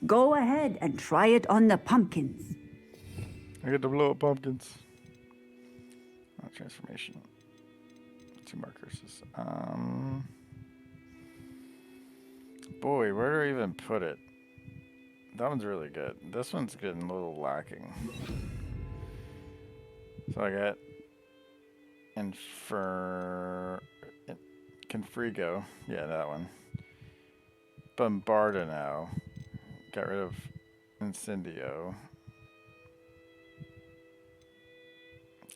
Go ahead and try it on the pumpkins. I get to blow up pumpkins. Oh, transformation. 2 markers. Boy, where do I even put it? That one's really good. This one's getting a little lacking. So I got Confrigo. Yeah, that one. Bombarda now. Got rid of Incendio.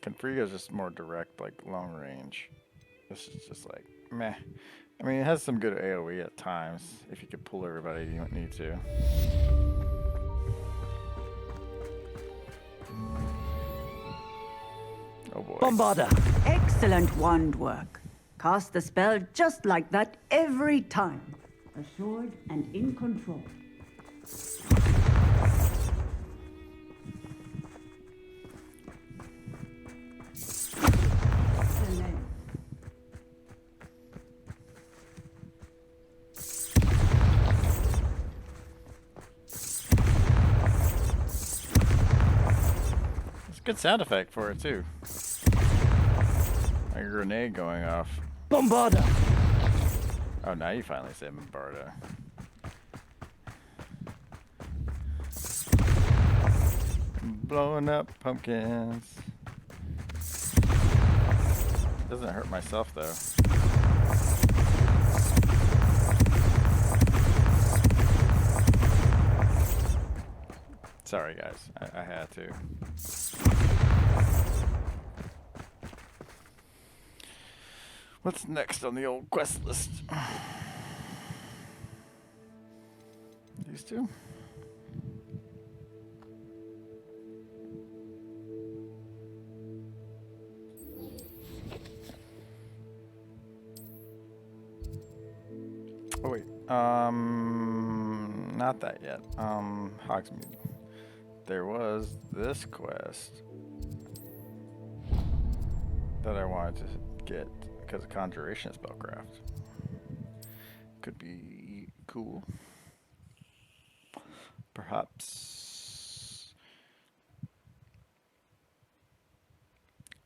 Confrigo's just more direct, like long range. This is just like meh. I mean, it has some good AoE at times. If you could pull everybody, you don't need to. Oh boy. Bombarda. Excellent wand work. Cast the spell just like that every time. Assured and in control. Excellent. It's a good sound effect for it too. Like a grenade going off. Bombarda! Oh, now you finally say Bombarda. Blowing up pumpkins. Doesn't hurt myself though. Sorry guys, I had to. What's next on the old quest list? These two? Oh wait, not that yet. Hogsmeade. There was this quest that I wanted to get because of Conjuration Spellcraft. Could be cool. Perhaps.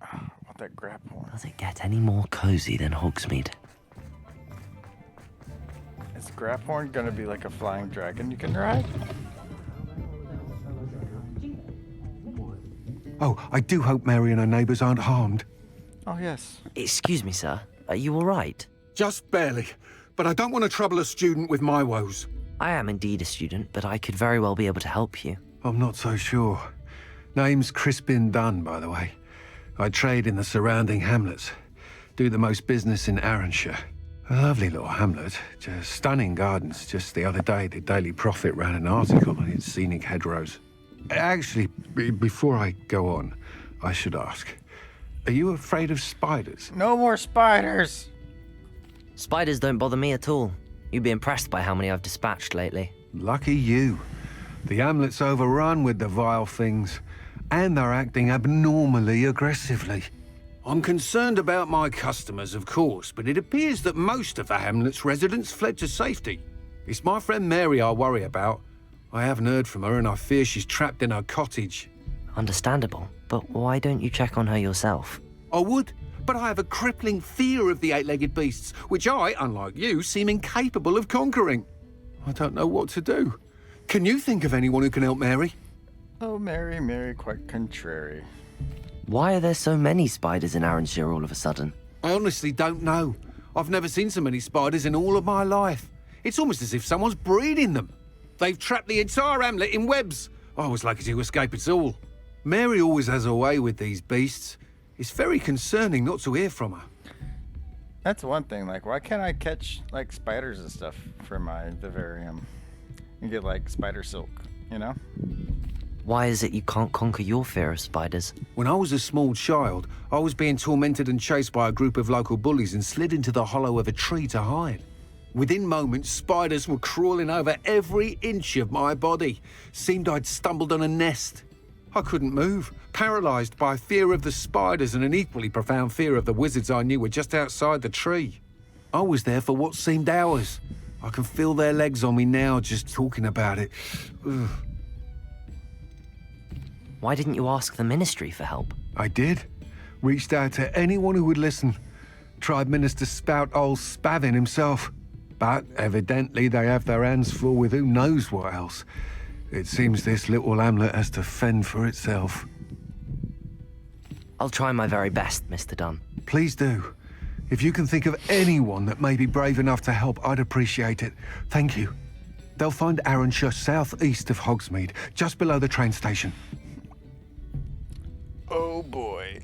I want that grab horn. Does it get any more cozy than Hogsmeade? Is Graphorn gonna be like a flying dragon you can ride? Oh, I do hope Mary and her neighbours aren't harmed. Oh yes. Excuse me, sir. Are you all right? Just barely. But I don't want to trouble a student with my woes. I am indeed a student, but I could very well be able to help you. I'm not so sure. Name's Crispin Dunn, by the way. I trade in the surrounding hamlets. Do the most business in Arranshire. A lovely little hamlet. Just stunning gardens. Just the other day, the Daily Prophet ran an article on its scenic hedgerows. Actually, before I go on, I should ask. Are you afraid of spiders? No more spiders! Spiders don't bother me at all. You'd be impressed by how many I've dispatched lately. Lucky you. The hamlet's overrun with the vile things, and they're acting abnormally aggressively. I'm concerned about my customers, of course, but it appears that most of the hamlet's residents fled to safety. It's my friend Mary I worry about. I haven't heard from her, and I fear she's trapped in her cottage. Understandable, but why don't you check on her yourself? I would, but I have a crippling fear of the eight-legged beasts, which I, unlike you, seem incapable of conquering. I don't know what to do. Can you think of anyone who can help Mary? Oh, Mary, Mary, quite contrary. Why are there so many spiders in Arranshire all of a sudden? I honestly don't know. I've never seen so many spiders in all of my life. It's almost as if someone's breeding them. They've trapped the entire hamlet in webs. I was lucky to escape it all. Mary always has a way with these beasts. It's very concerning not to hear from her. That's one thing, like, why can't I catch, like, spiders and stuff for my vivarium? And get, like, spider silk, you know? Why is it you can't conquer your fear of spiders? When I was a small child, I was being tormented and chased by a group of local bullies and slid into the hollow of a tree to hide. Within moments, spiders were crawling over every inch of my body. Seemed I'd stumbled on a nest. I couldn't move, paralysed by fear of the spiders and an equally profound fear of the wizards I knew were just outside the tree. I was there for what seemed hours, I can feel their legs on me now just talking about it. Ugh. Why didn't you ask the ministry for help? I did. Reached out to anyone who would listen. Tried Minister Spout old Spavin himself. But evidently they have their hands full with who knows what else. It seems this little hamlet has to fend for itself. I'll try my very best, Mr. Dunn. Please do. If you can think of anyone that may be brave enough to help, I'd appreciate it. Thank you. They'll find Arranshire southeast of Hogsmeade, just below the train station. Oh boy.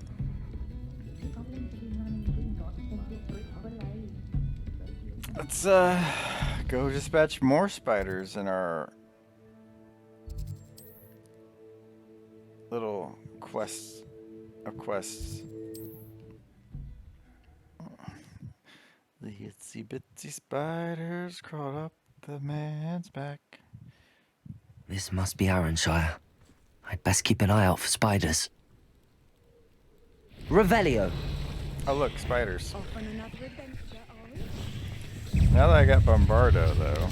Let's go dispatch more spiders in our little quests. The itsy bitsy spiders crawled up the man's back. This must be Arranshire. I'd best keep an eye out for spiders. Revelio. Oh look, spiders. Now that I got Bombardo though.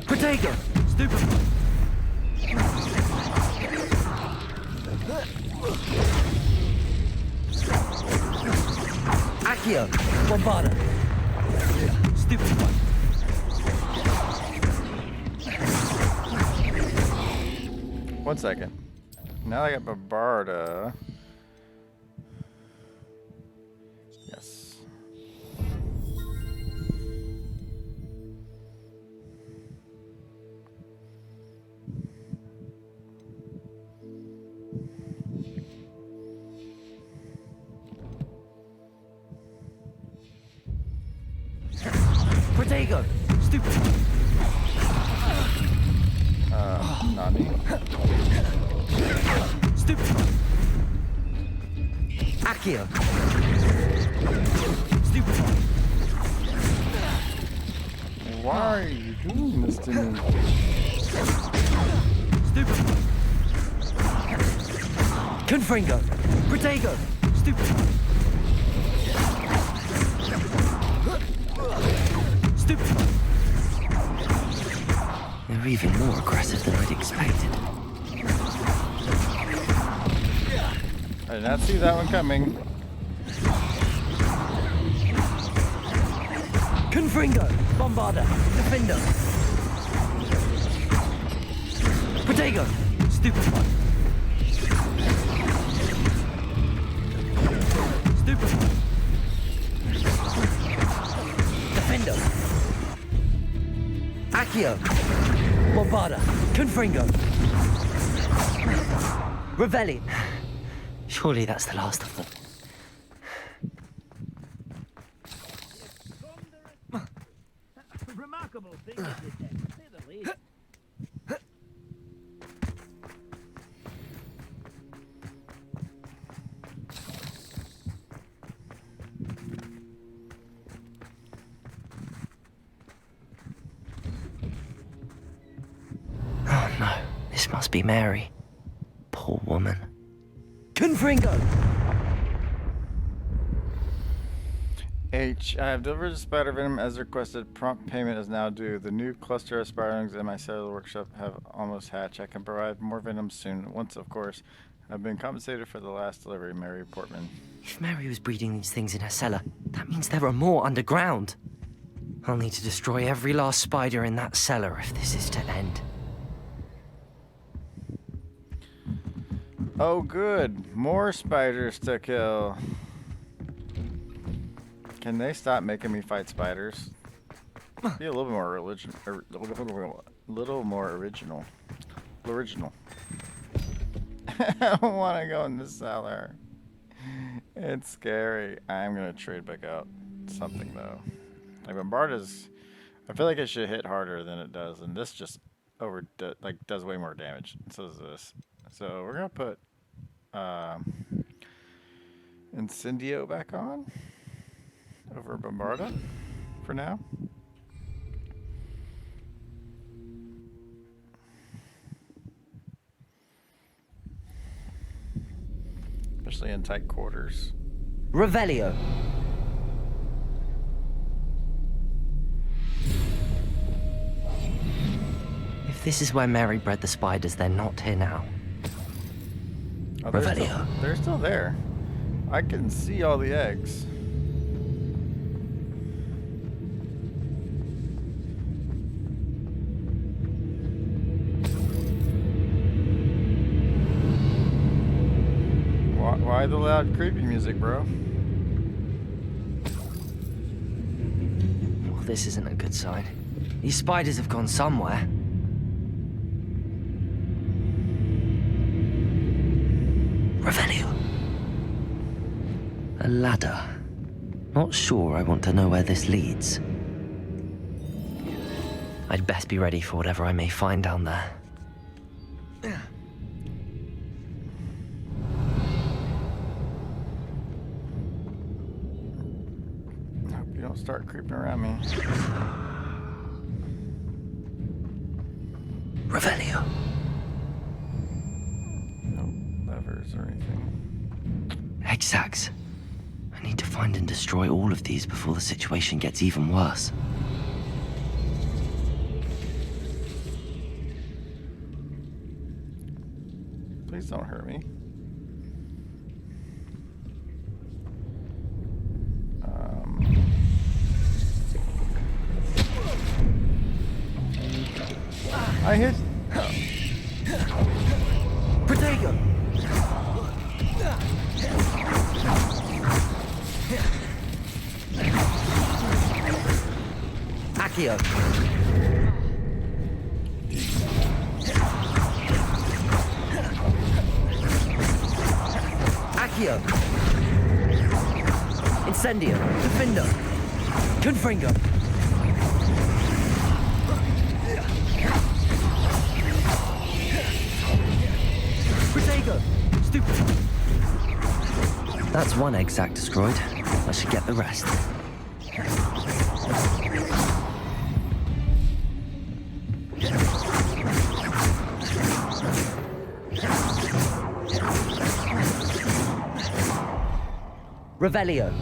Protego. Stupid. Accio. Bombarda. Stupid one. 1 second. Now I got Bombarda. Yes. Protego. Stupid. Nani? Stupid. Accio. Stupid. Why are you doing this to me? Stupid. Confringo. Protego. Stupid. Stupid. They're even more aggressive than I'd expected. I did not see that one coming. Confringo. Bombarda. Defender. Protego. Stupid one. Stupid one. Defender. Accio. Bombarda. Confringo. Revelli. Surely that's the last of them. Remarkable thing is this, to say the least. Oh no, this must be Mary. Poor woman. Confringo! H. I have delivered the spider venom as requested. Prompt payment is now due. The new cluster of spiderlings in my cellular workshop have almost hatched. I can provide more venom soon. Once, of course, I've been compensated for the last delivery, Mary Portman. If Mary was breeding these things in her cellar, that means there are more underground. I'll need to destroy every last spider in that cellar if this is to end. Oh, good. More spiders to kill. Can they stop making me fight spiders? Be a little bit more religion, little more original. Original. I don't want to go in the cellar. It's scary. I'm gonna trade back out something though. Like Bombarda's, I feel like it should hit harder than it does, and this just does way more damage. So does this. So we're gonna put Incendio back on over Bombarda for now. Especially in tight quarters. Revelio. If this is where Mary bred the spiders, they're not here now. Oh, Revelio. They're still there. I can see all the eggs. Why the loud creepy music, bro? Well, this isn't a good sign. These spiders have gone somewhere. Revelio. A ladder. Not sure I want to know where this leads. I'd best be ready for whatever I may find down there. Hope you don't start creeping around me. Revelio. No levers or anything. Egg sacs. I need to find and destroy all of these before the situation gets even worse. Please don't hurt me. I hit. Protego! Accio! Accio! Incendio! Defendo! Confringo! Protego! Stupid! That's one egg sac destroyed. I should get the rest. Revelio.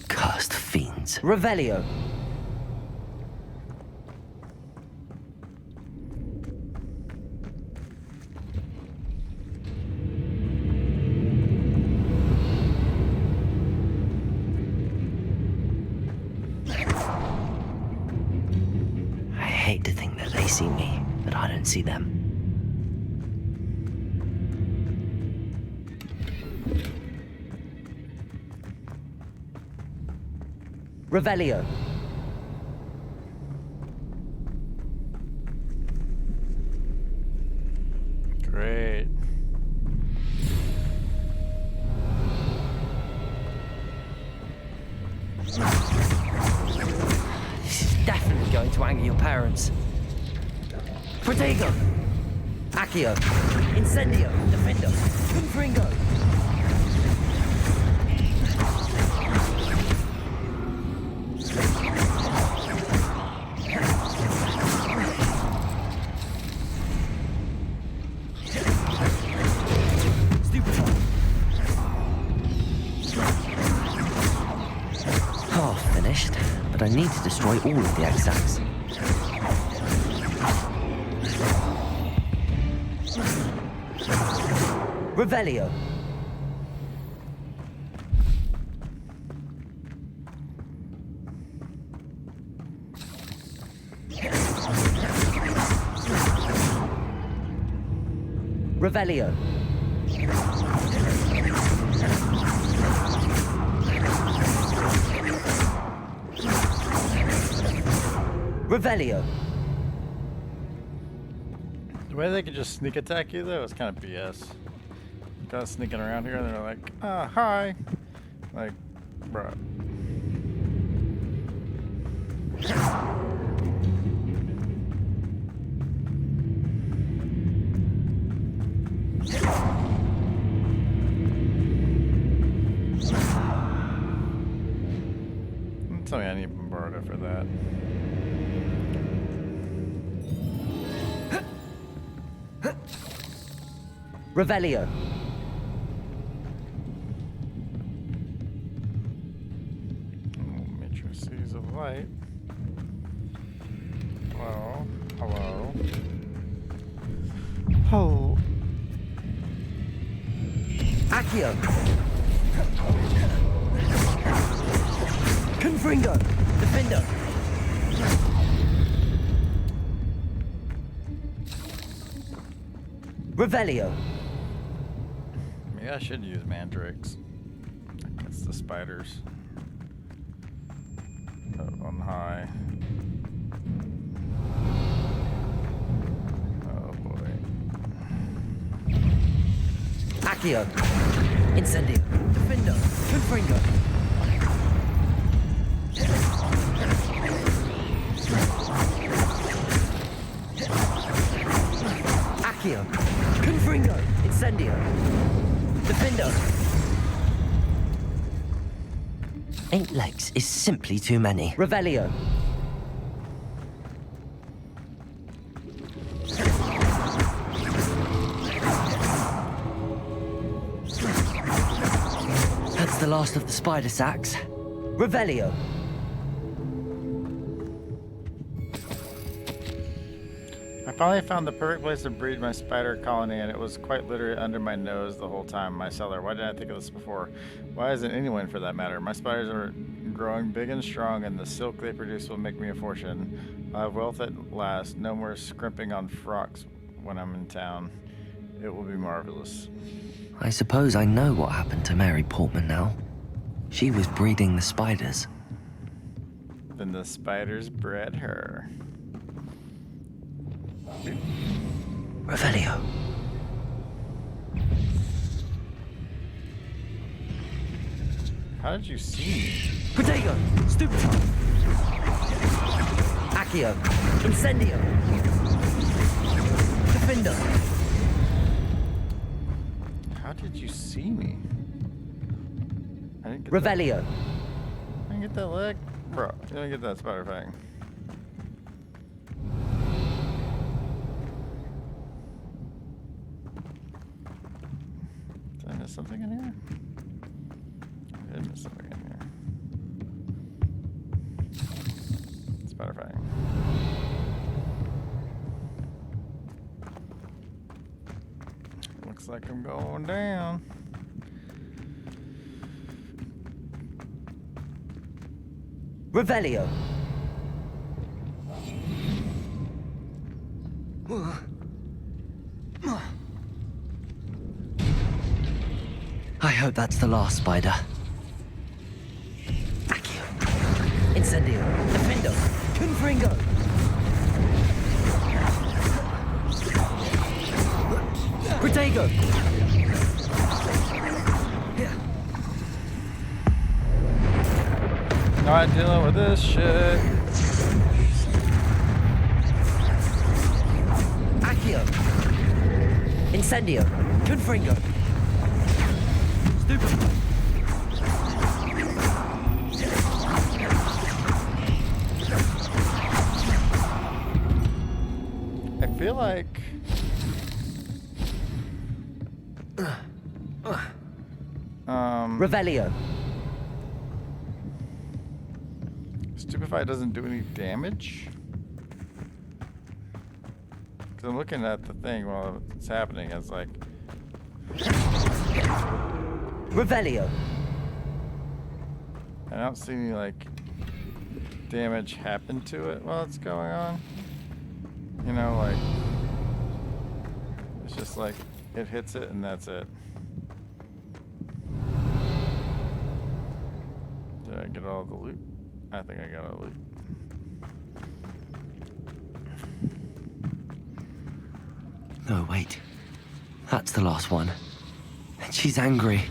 Cursed fiends. Revelio. I hate to think that they see me, but I don't see them. Revelio. Great. This is definitely going to anger your parents. Protego. Accio. Incendio. Defendo. Confringo. Half finished, but I need to destroy all of the egg sacs. Revelio. Revelio. Revelio. The way they could just sneak attack you though is kind of BS. Guys sneaking around here and they're like, hi. Like, bruh. tell me I need Bombarda for that. Revelio. Matrices of light. Hello. Hello. Oh. Accio. Confringo. Defender. Revelio. Maybe I should use mandrakes against the spiders. Up on high. Oh boy. Accio. Incendio. Defender. Confringo. Accio. Confringo. Incendio. Defender. 8 legs is simply too many. Revelio. That's the last of the spider sacks. Revelio. I finally found the perfect place to breed my spider colony, and it was quite literally under my nose the whole time. My cellar. Why didn't I think of this before? Why isn't anyone for that matter? My spiders are growing big and strong, and the silk they produce will make me a fortune. I'll have wealth at last. No more scrimping on frocks when I'm in town. It will be marvelous. I suppose I know what happened to Mary Portman now. She was breeding the spiders. Then the spiders bred her. Revelio. How did you see me? Protego. Stupefy. Accio. Incendio. Defender. How did you see me? I didn't get Revelio. I didn't get that leg. Bro, you didn't get that spider fang. Did I miss something in here? I did miss something in here. Spider fang. Looks like I'm going down. Revelio. I hope that's the last spider. Accio. Incendio. Defendo. Confringo. Protego. Not dealing with this shit. Accio. Incendio. Confringo. Stupid. I feel like Revelio. Stupefy doesn't do any damage. Cause I'm looking at the thing while it's happening. It's like Revelio. I don't see any like damage happen to it while it's going on. You know, like it's just like it hits it and that's it. Did I get all the loot? I think I got all the loot. No, wait. That's the last one. And she's angry.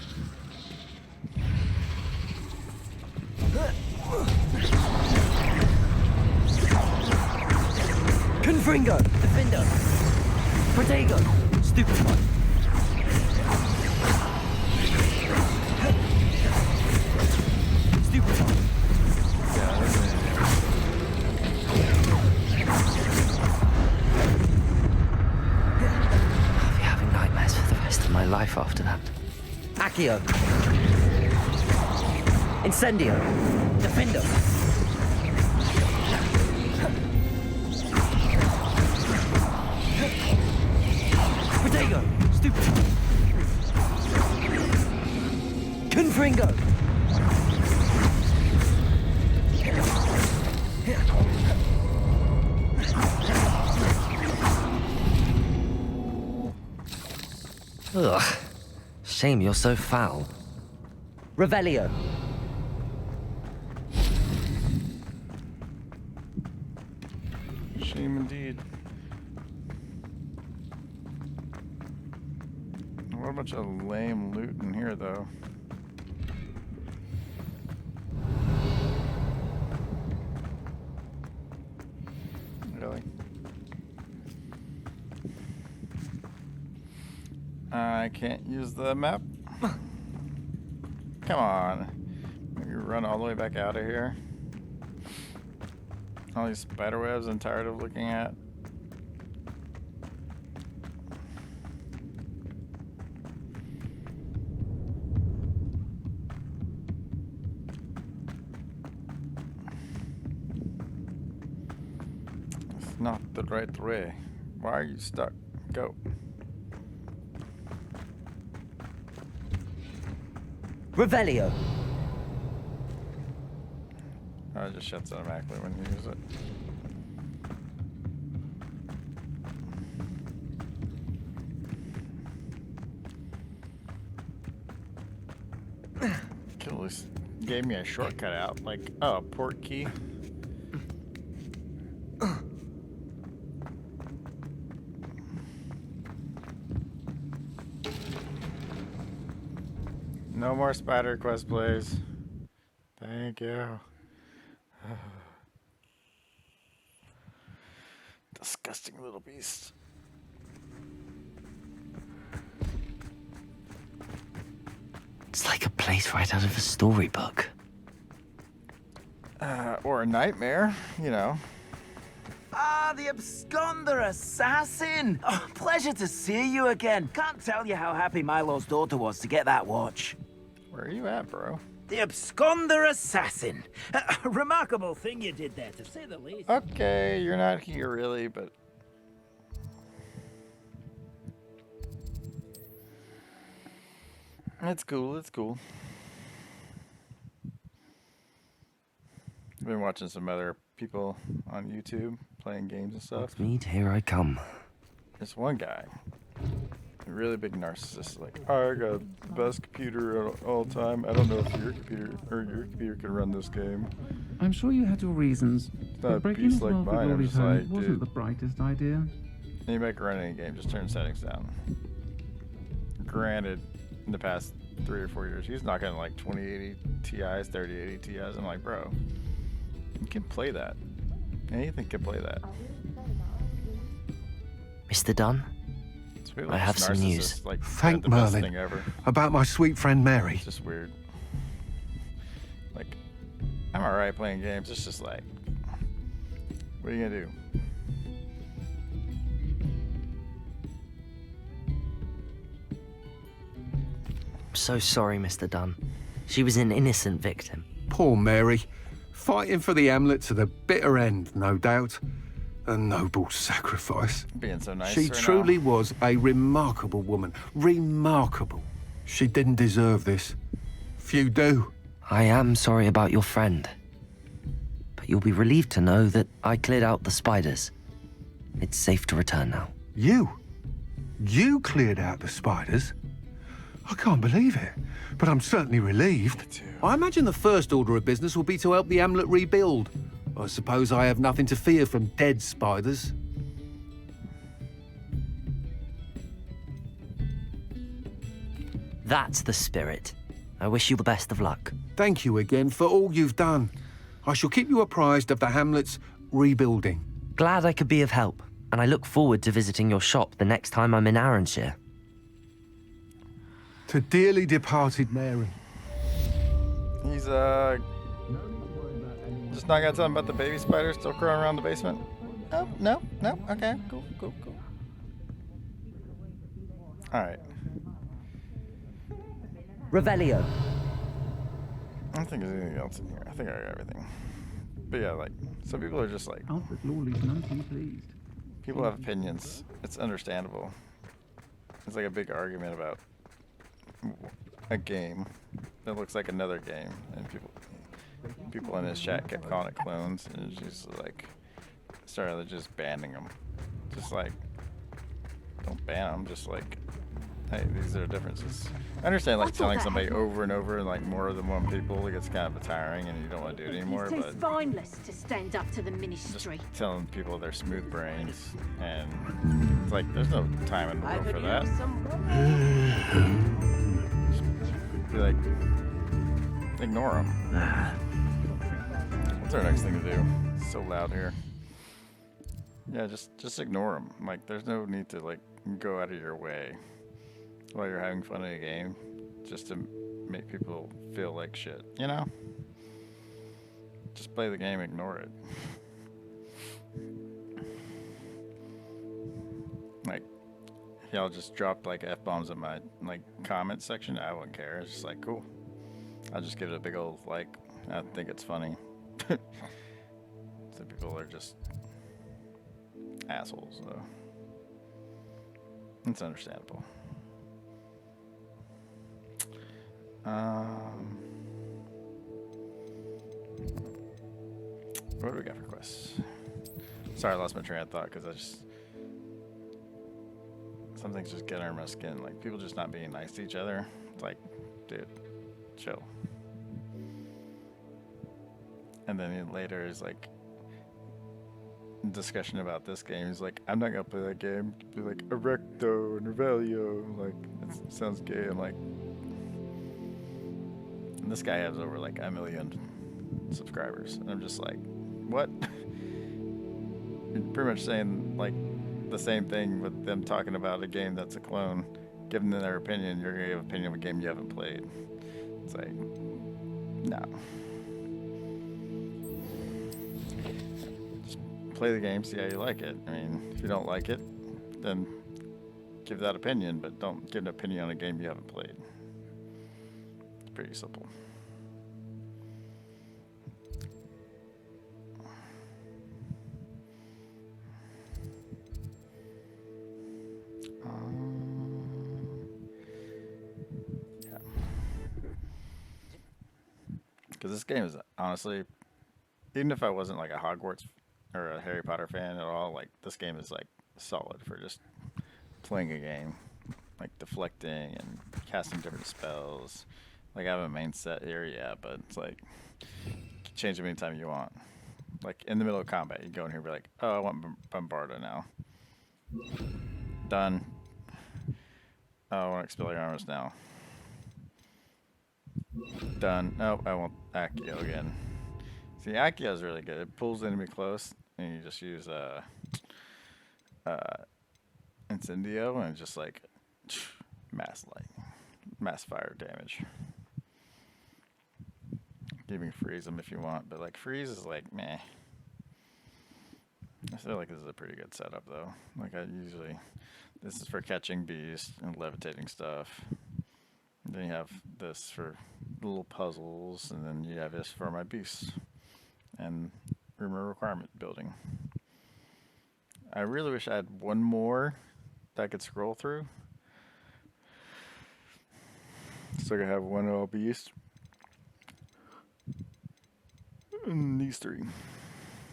Confringo. Defender. Protego. Stupid one. Stupid one. Yeah. life after that. Accio! Incendio! Defendo! Protego! Stupid! Confringo! Ugh. Shame you're so foul. Revelio. Shame indeed. What a bunch of lame loot in here, though. Really? I can't use the map? Come on. Maybe run all the way back out of here. All these spider webs I'm tired of looking at. It's not the right way. Why are you stuck? Go. Revelio. Oh, it just shuts automatically when you use it. Could at least gave me a shortcut out, like, oh, port key. No more spider quest, please. Thank you. Disgusting little beast. It's like a place right out of a storybook. Or a nightmare, you know. Ah, the absconder assassin! Oh, pleasure to see you again. Can't tell you how happy Milo's daughter was to get that watch. Where are you at, bro? The absconder assassin. A remarkable thing you did there, to say the least. Okay, you're not here really, but... It's cool, it's cool. I've been watching some other people on YouTube playing games and stuff. Mead, here I come. There's one guy, a really big narcissist, like, I got the best computer of all time. I don't know if your computer can run this game. I'm sure you had your reasons, not a but breaking beast his like world with mine, all I'm his just own like, wasn't dude. the brightest idea. Anybody can run any game, just turn settings down. Granted, in the past 3 or 4 years, he's knocking like 2080 Ti's, 3080 Ti's. I'm like, bro, you can play that. Anything can play that. Mr. Dunn? It's weird, I have this some narcissist, news. Like, Thank the best Merlin. thing ever. About my sweet friend Mary. It's just weird. Like, I'm alright playing games. It's just like, what are you gonna do? I'm so sorry, Mr. Dunn. She was an innocent victim. Poor Mary. Fighting for the Hamlet to the bitter end, no doubt. A noble sacrifice. Being so nice. She right truly now. was a remarkable woman. Remarkable. She didn't deserve this. Few do. I am sorry about your friend. But you'll be relieved to know that I cleared out the spiders. It's safe to return now. You? You cleared out the spiders? I can't believe it, but I'm certainly relieved. too. I imagine the first order of business will be to help the Hamlet rebuild. I suppose I have nothing to fear from dead spiders. That's the spirit. I wish you the best of luck. Thank you again for all you've done. I shall keep you apprised of the Hamlet's rebuilding. Glad I could be of help, and I look forward to visiting your shop the next time I'm in Arranshire. To dearly departed Mary. He's just not gonna tell him about the baby spider still crawling around the basement. Oh, no. Okay, cool. All right. Revelio. I don't think there's anything else in here. I think I got everything. But yeah, like, some people are just like, Alfred Law leaves none too pleased. people have opinions. It's understandable. It's like a big argument about a game that looks like another game, and people in his chat kept calling it clones, and it's just like started just banning them. Just like, don't ban them. Just like, hey, these are differences. I understand like telling somebody over and over and like more than one people, it gets kind of tiring and you don't want to do it anymore. It's too But spineless to stand up to the just ministry. telling people they're smooth brains, and it's like there's no time in the world for that. Be like, ignore them. What's our next thing to do? It's so loud here. Yeah, just ignore them. Like, there's no need to like go out of your way while you're having fun in a game just to make people feel like shit. You know? Just play the game, ignore it. Like, y'all just dropped like F-bombs in my like comment section, I wouldn't care. It's just like, cool. I'll just give it a big old like. I think it's funny. Some people are just assholes, though. It's understandable. What do we got for quests? Sorry, I lost my train of thought because some things just get under my skin. Like, people just not being nice to each other. It's like, dude, chill. And then later is like discussion about this game. He's like, I'm not gonna play that game. Be like Erecto and Revelio. Like, it sounds gay. I'm like, and this guy has over like 1 million subscribers, and I'm just like, what? You're pretty much saying like the same thing with them talking about a game that's a clone. Giving them their opinion, you're gonna give an opinion of a game you haven't played. It's like, no. Just play the game, see how you like it. I mean, if you don't like it, then give that opinion, but don't give an opinion on a game you haven't played. It's pretty simple. Because this game is honestly, even if I wasn't like a Hogwarts or a Harry Potter fan at all, like this game is like solid for just playing a game, like deflecting and casting different spells. Like I have a main set here, yeah, but it's like you can change them anytime you want. Like in the middle of combat, you go in here and be like, oh, I want Bombarda now. Done. Oh, I want Expelliarmus now. Done. Nope, I want Accio again. See, Accio is really good. It pulls the enemy close, and you just use Incendio, and just like mass fire damage. You can freeze them if you want, but like freeze is like meh. I feel like this is a pretty good setup though. Like this is for catching beasts and levitating stuff. And then you have this for little puzzles, and then you have this for my beasts and rumor requirement building. I really wish I had one more that I could scroll through, so I could have one all beast and these three.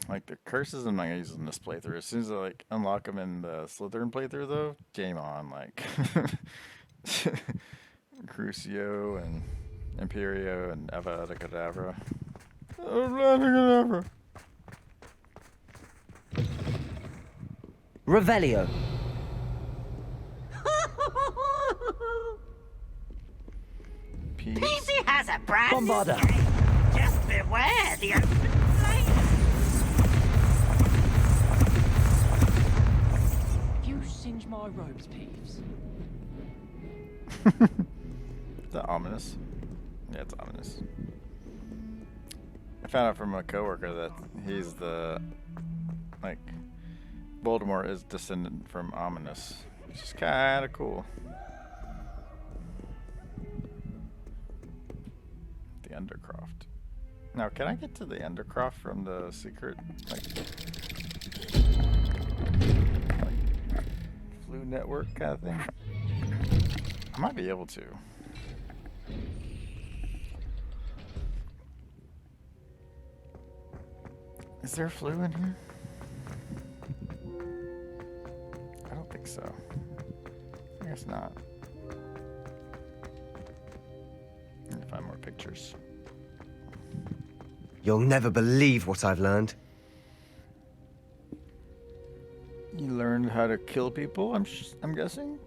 Like the curses, I'm not gonna use in this playthrough. As soon as I like unlock them in the Slytherin playthrough, though, game on. Like Crucio and Imperio and Avada Kedavra. Avada Kedavra. Revelio. Peace. Peasy has a brand Bombarda. new game. Just beware the open flame. You singe my robes, Peeves. Is that ominous? Yeah, it's ominous. I found out from a coworker that he's like, Voldemort is descendant from Ominous, which is kind of cool. Undercroft. Now, can I get to the Undercroft from the secret, like Flu Network kind of thing? I might be able to. Is there Flu in here? I don't think so. I guess not. Need to find more pictures. You'll never believe what I've learned. You learned how to kill people, I'm guessing?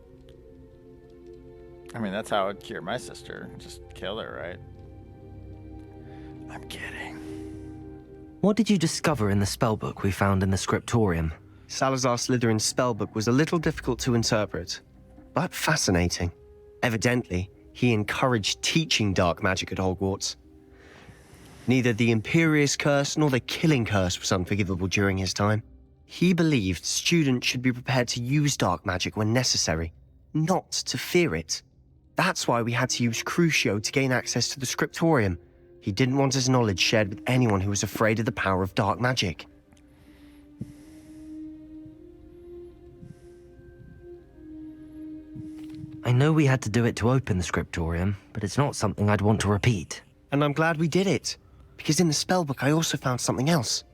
I mean, that's how I'd cure my sister. Just kill her, right? I'm kidding. What did you discover in the spellbook we found in the scriptorium? Salazar Slytherin's spellbook was a little difficult to interpret, but fascinating. Evidently, he encouraged teaching dark magic at Hogwarts. Neither the Imperious Curse nor the Killing Curse was unforgivable during his time. He believed students should be prepared to use dark magic when necessary, not to fear it. That's why we had to use Crucio to gain access to the scriptorium. He didn't want his knowledge shared with anyone who was afraid of the power of dark magic. I know we had to do it to open the scriptorium, but it's not something I'd want to repeat. And I'm glad we did it, because in the spellbook I also found something else.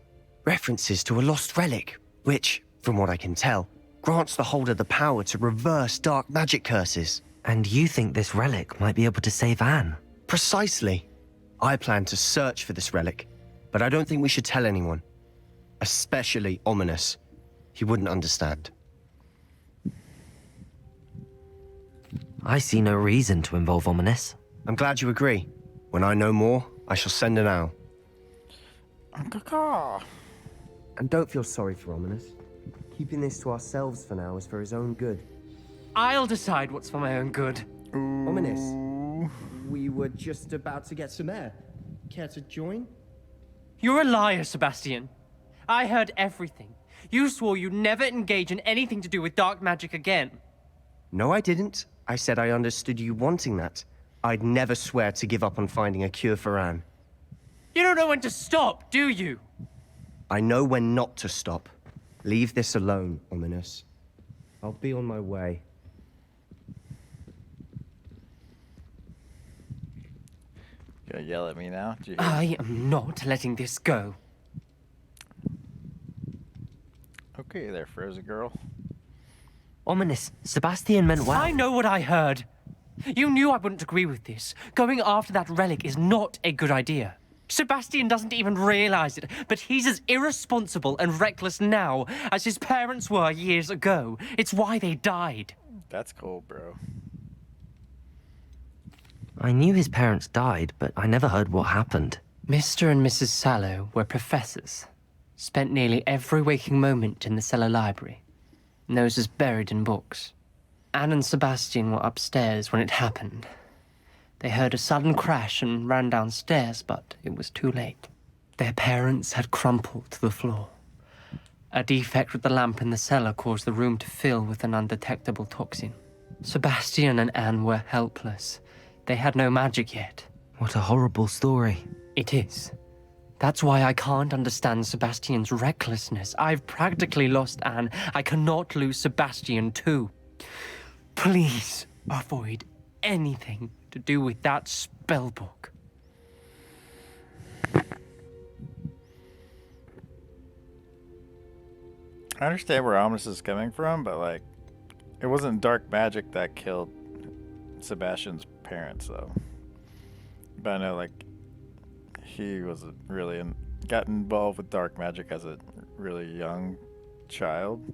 References to a lost relic, which, from what I can tell, grants the holder the power to reverse dark magic curses. And you think this relic might be able to save Anne? Precisely. I plan to search for this relic, but I don't think we should tell anyone. Especially Ominous. He wouldn't understand. I see no reason to involve Ominous. I'm glad you agree. When I know more, I shall send an owl. And don't feel sorry for Ominous. Keeping this to ourselves for now is for his own good. I'll decide what's for my own good. Ominous, we were just about to get some air. Care to join? You're a liar, Sebastian. I heard everything. You swore you'd never engage in anything to do with dark magic again. No, I didn't. I said I understood you wanting that. I'd never swear to give up on finding a cure for Anne. You don't know when to stop, do you? I know when not to stop. Leave this alone, Ominous. I'll be on my way. You gonna yell at me now? Do you I am not letting this go. Okay there, frozen girl. Ominous, Sebastian meant well. I know what I heard. You knew I wouldn't agree with this. Going after that relic is not a good idea. Sebastian doesn't even realize it, but he's as irresponsible and reckless now as his parents were years ago. It's why they died. That's cold, bro. I knew his parents died, but I never heard what happened. Mr. and Mrs. Sallow were professors. Spent nearly every waking moment in the cellar library. Noses buried in books. Anne and Sebastian were upstairs when it happened. They heard a sudden crash and ran downstairs, but it was too late. Their parents had crumpled to the floor. A defect with the lamp in the cellar caused the room to fill with an undetectable toxin. Sebastian and Anne were helpless. They had no magic yet. What a horrible story. It is. That's why I can't understand Sebastian's recklessness. I've practically lost Anne. I cannot lose Sebastian too. Please avoid anything to do with that spellbook. I understand where Ominous is coming from, but like, it wasn't dark magic that killed Sebastian's parents, though. But I know, like, he was got involved with dark magic as a really young child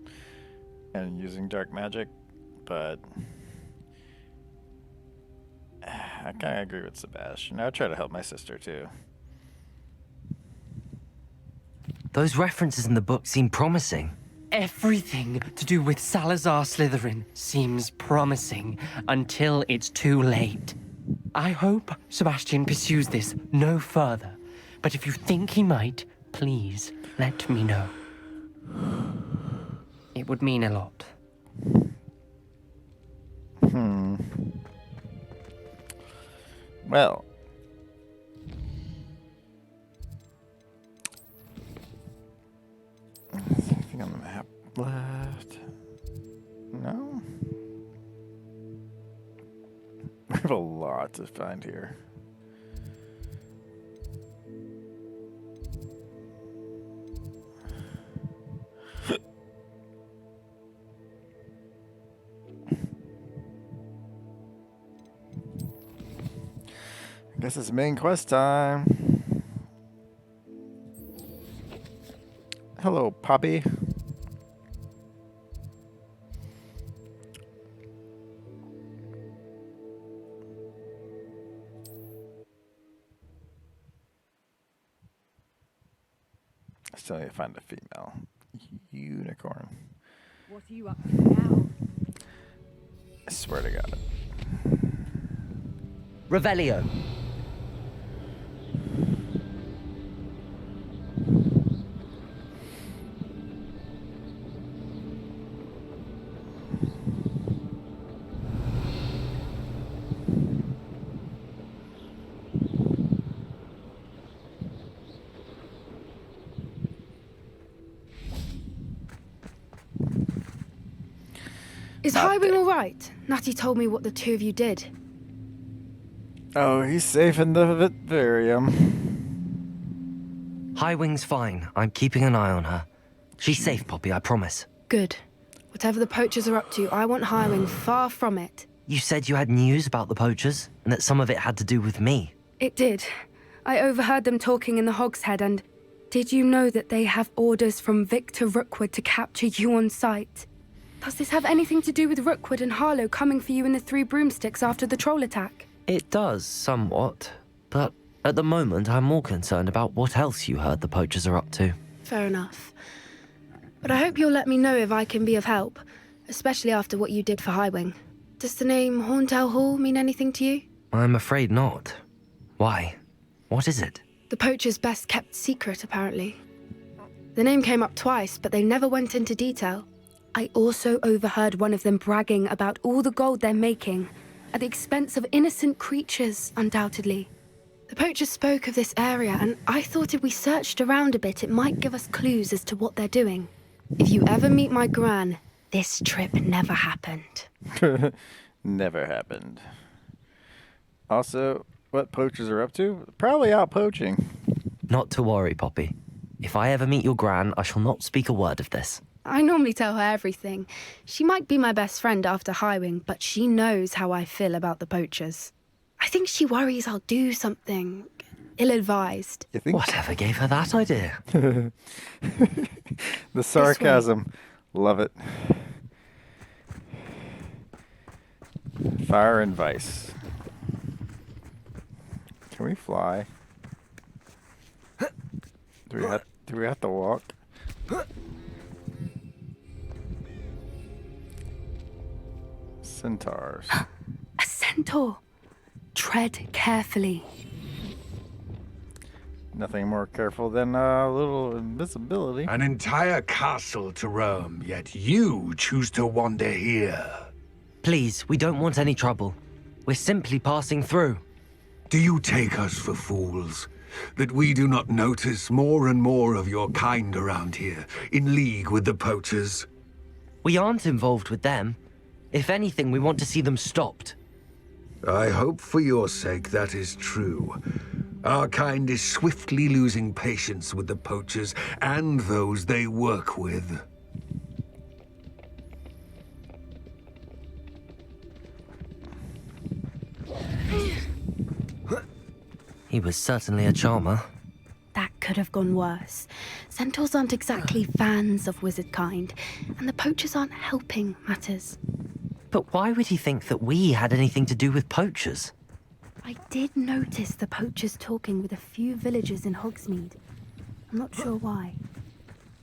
and using dark magic, but I kind of agree with Sebastian. I would try to help my sister too. Those references in the book seem promising. Everything to do with Salazar Slytherin seems promising until it's too late. I hope Sebastian pursues this no further, but if you think he might, please let me know. It would mean a lot. Well, anything on the map left? No? We have a lot to find here. I guess it's main quest time. Hello, Poppy. I still need to find a female unicorn. What are you up to now? I swear to God. Revelio. Is Highwing all right? Natty told me what the two of you did. Oh, he's safe in the vivarium. Highwing's fine. I'm keeping an eye on her. She's safe, Poppy, I promise. Good. Whatever the poachers are up to, I want Highwing far from it. You said you had news about the poachers, and that some of it had to do with me. It did. I overheard them talking in the Hogshead, and did you know that they have orders from Victor Rookwood to capture you on sight? Does this have anything to do with Rookwood and Harlow coming for you in the Three Broomsticks after the troll attack? It does, somewhat. But at the moment, I'm more concerned about what else you heard the poachers are up to. Fair enough. But I hope you'll let me know if I can be of help, especially after what you did for Highwing. Does the name Horntail Hall mean anything to you? I'm afraid not. Why? What is it? The poachers' best kept secret, apparently. The name came up twice, but they never went into detail. I also overheard one of them bragging about all the gold they're making, at the expense of innocent creatures, undoubtedly. The poachers spoke of this area, and I thought if we searched around a bit, it might give us clues as to what they're doing. If you ever meet my gran, this trip never happened. Never happened. Also, what poachers are up to? Probably out poaching. Not to worry, Poppy. If I ever meet your gran, I shall not speak a word of this. I normally tell her everything. She might be my best friend after Highwing, but she knows how I feel about the poachers. I think she worries I'll do something ill-advised. You think? Whatever gave her that idea? The sarcasm. Love it. Fire and Vice. Can we fly? Do we have to walk? Centaurs. A centaur. Tread carefully. Nothing more careful than a little invisibility. An entire castle to roam, yet you choose to wander here. Please, we don't want any trouble. We're simply passing through. Do you take us for fools? That we do not notice more and more of your kind around here, in league with the poachers? We aren't involved with them. If anything, we want to see them stopped. I hope for your sake that is true. Our kind is swiftly losing patience with the poachers and those they work with. He was certainly a charmer. That could have gone worse. Centaurs aren't exactly fans of wizard kind, and the poachers aren't helping matters. But why would he think that we had anything to do with poachers? I did notice the poachers talking with a few villagers in Hogsmeade. I'm not sure why.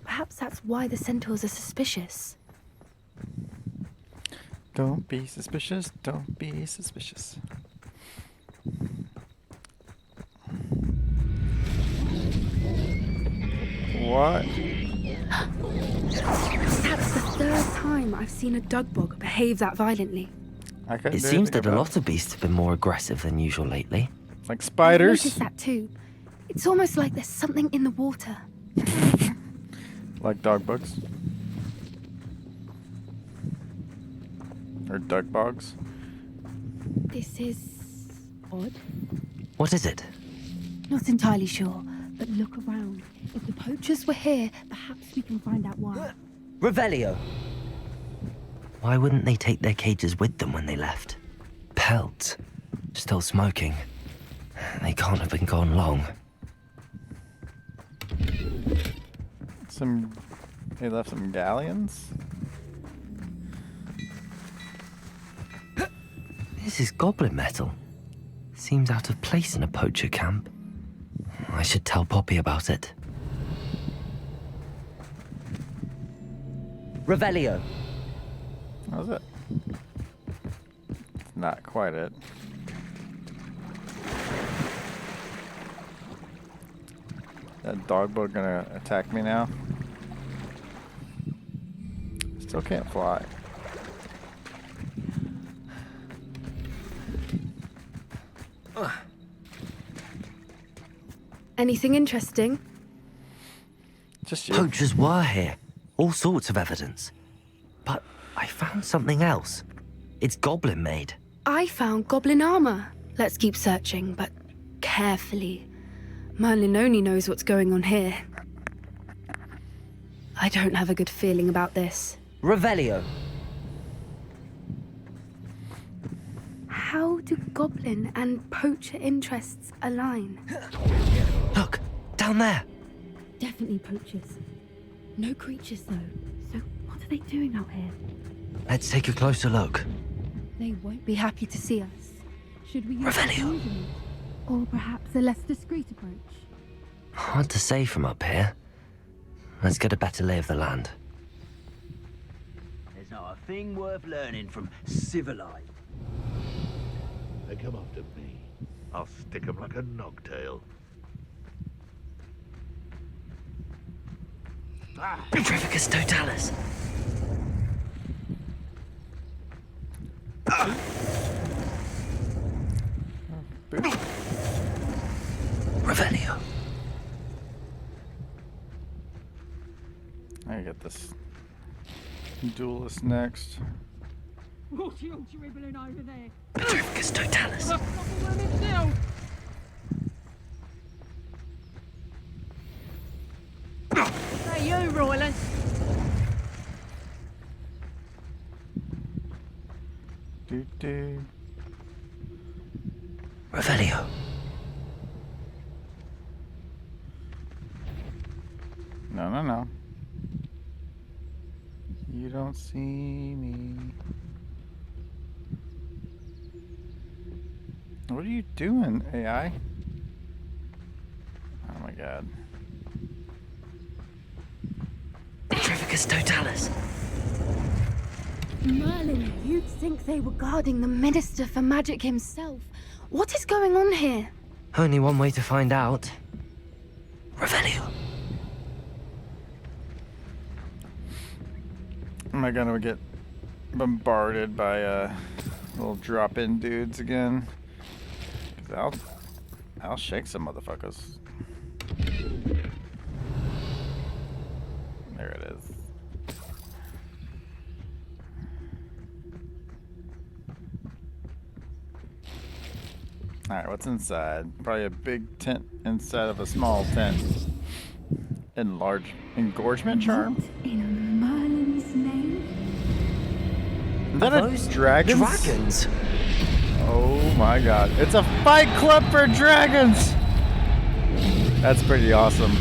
Perhaps that's why the centaurs are suspicious. Don't be suspicious. Don't be suspicious. What? That's the third time I've seen a dugbog behave that violently. It seems that a lot of beasts have been more aggressive than usual lately. Like spiders? I've noticed that too. It's almost like there's something in the water. Like dog bugs? Or duck bogs. This is odd. What is it? Not entirely sure, but look around. If the poachers were here, perhaps we can find out why. Revelio. Why wouldn't they take their cages with them when they left? Pelts. Still smoking. They can't have been gone long. They left some galleons? This is goblin metal. Seems out of place in a poacher camp. I should tell Poppy about it. Revelio. That was it. It's not quite it. That dog bug gonna attack me now? Still can't fly. Anything interesting? Just you. Poachers were here. All sorts of evidence. But I found something else. It's goblin made. I found goblin armor. Let's keep searching, but carefully. Merlin only knows what's going on here. I don't have a good feeling about this. Revelio. How do goblin and poacher interests align? Look, down there. Definitely poachers. No creatures, though. So what are they doing out here? Let's take a closer look. They won't be happy to see us. Should we use Revelio. confusion? Or perhaps a less discreet approach? Hard to say from up here. Let's get a better lay of the land. There's not a thing worth learning from civilized. They come after me. I'll stick 'em like a nogtail. Petrificus totalis. Revelio. I get this duelist next. What you dribbling over there? Petrificus totalis. Hey, you, Royland. Do. Revelio. No. You don't see me. What are you doing, AI? Oh my god. Petrificus totalis. Merlin, you'd think they were guarding the Minister for Magic himself. What is going on here? Only one way to find out. Revelio. Am I gonna get bombarded by little drop-in dudes again? 'Cause I'll shake some motherfuckers. There it is. Alright, what's inside? Probably a big tent inside of a small tent. Engorgement charm? What in Merlin's name? Is that a dragons? Dragons? Oh my god. It's a fight club for dragons! That's pretty awesome.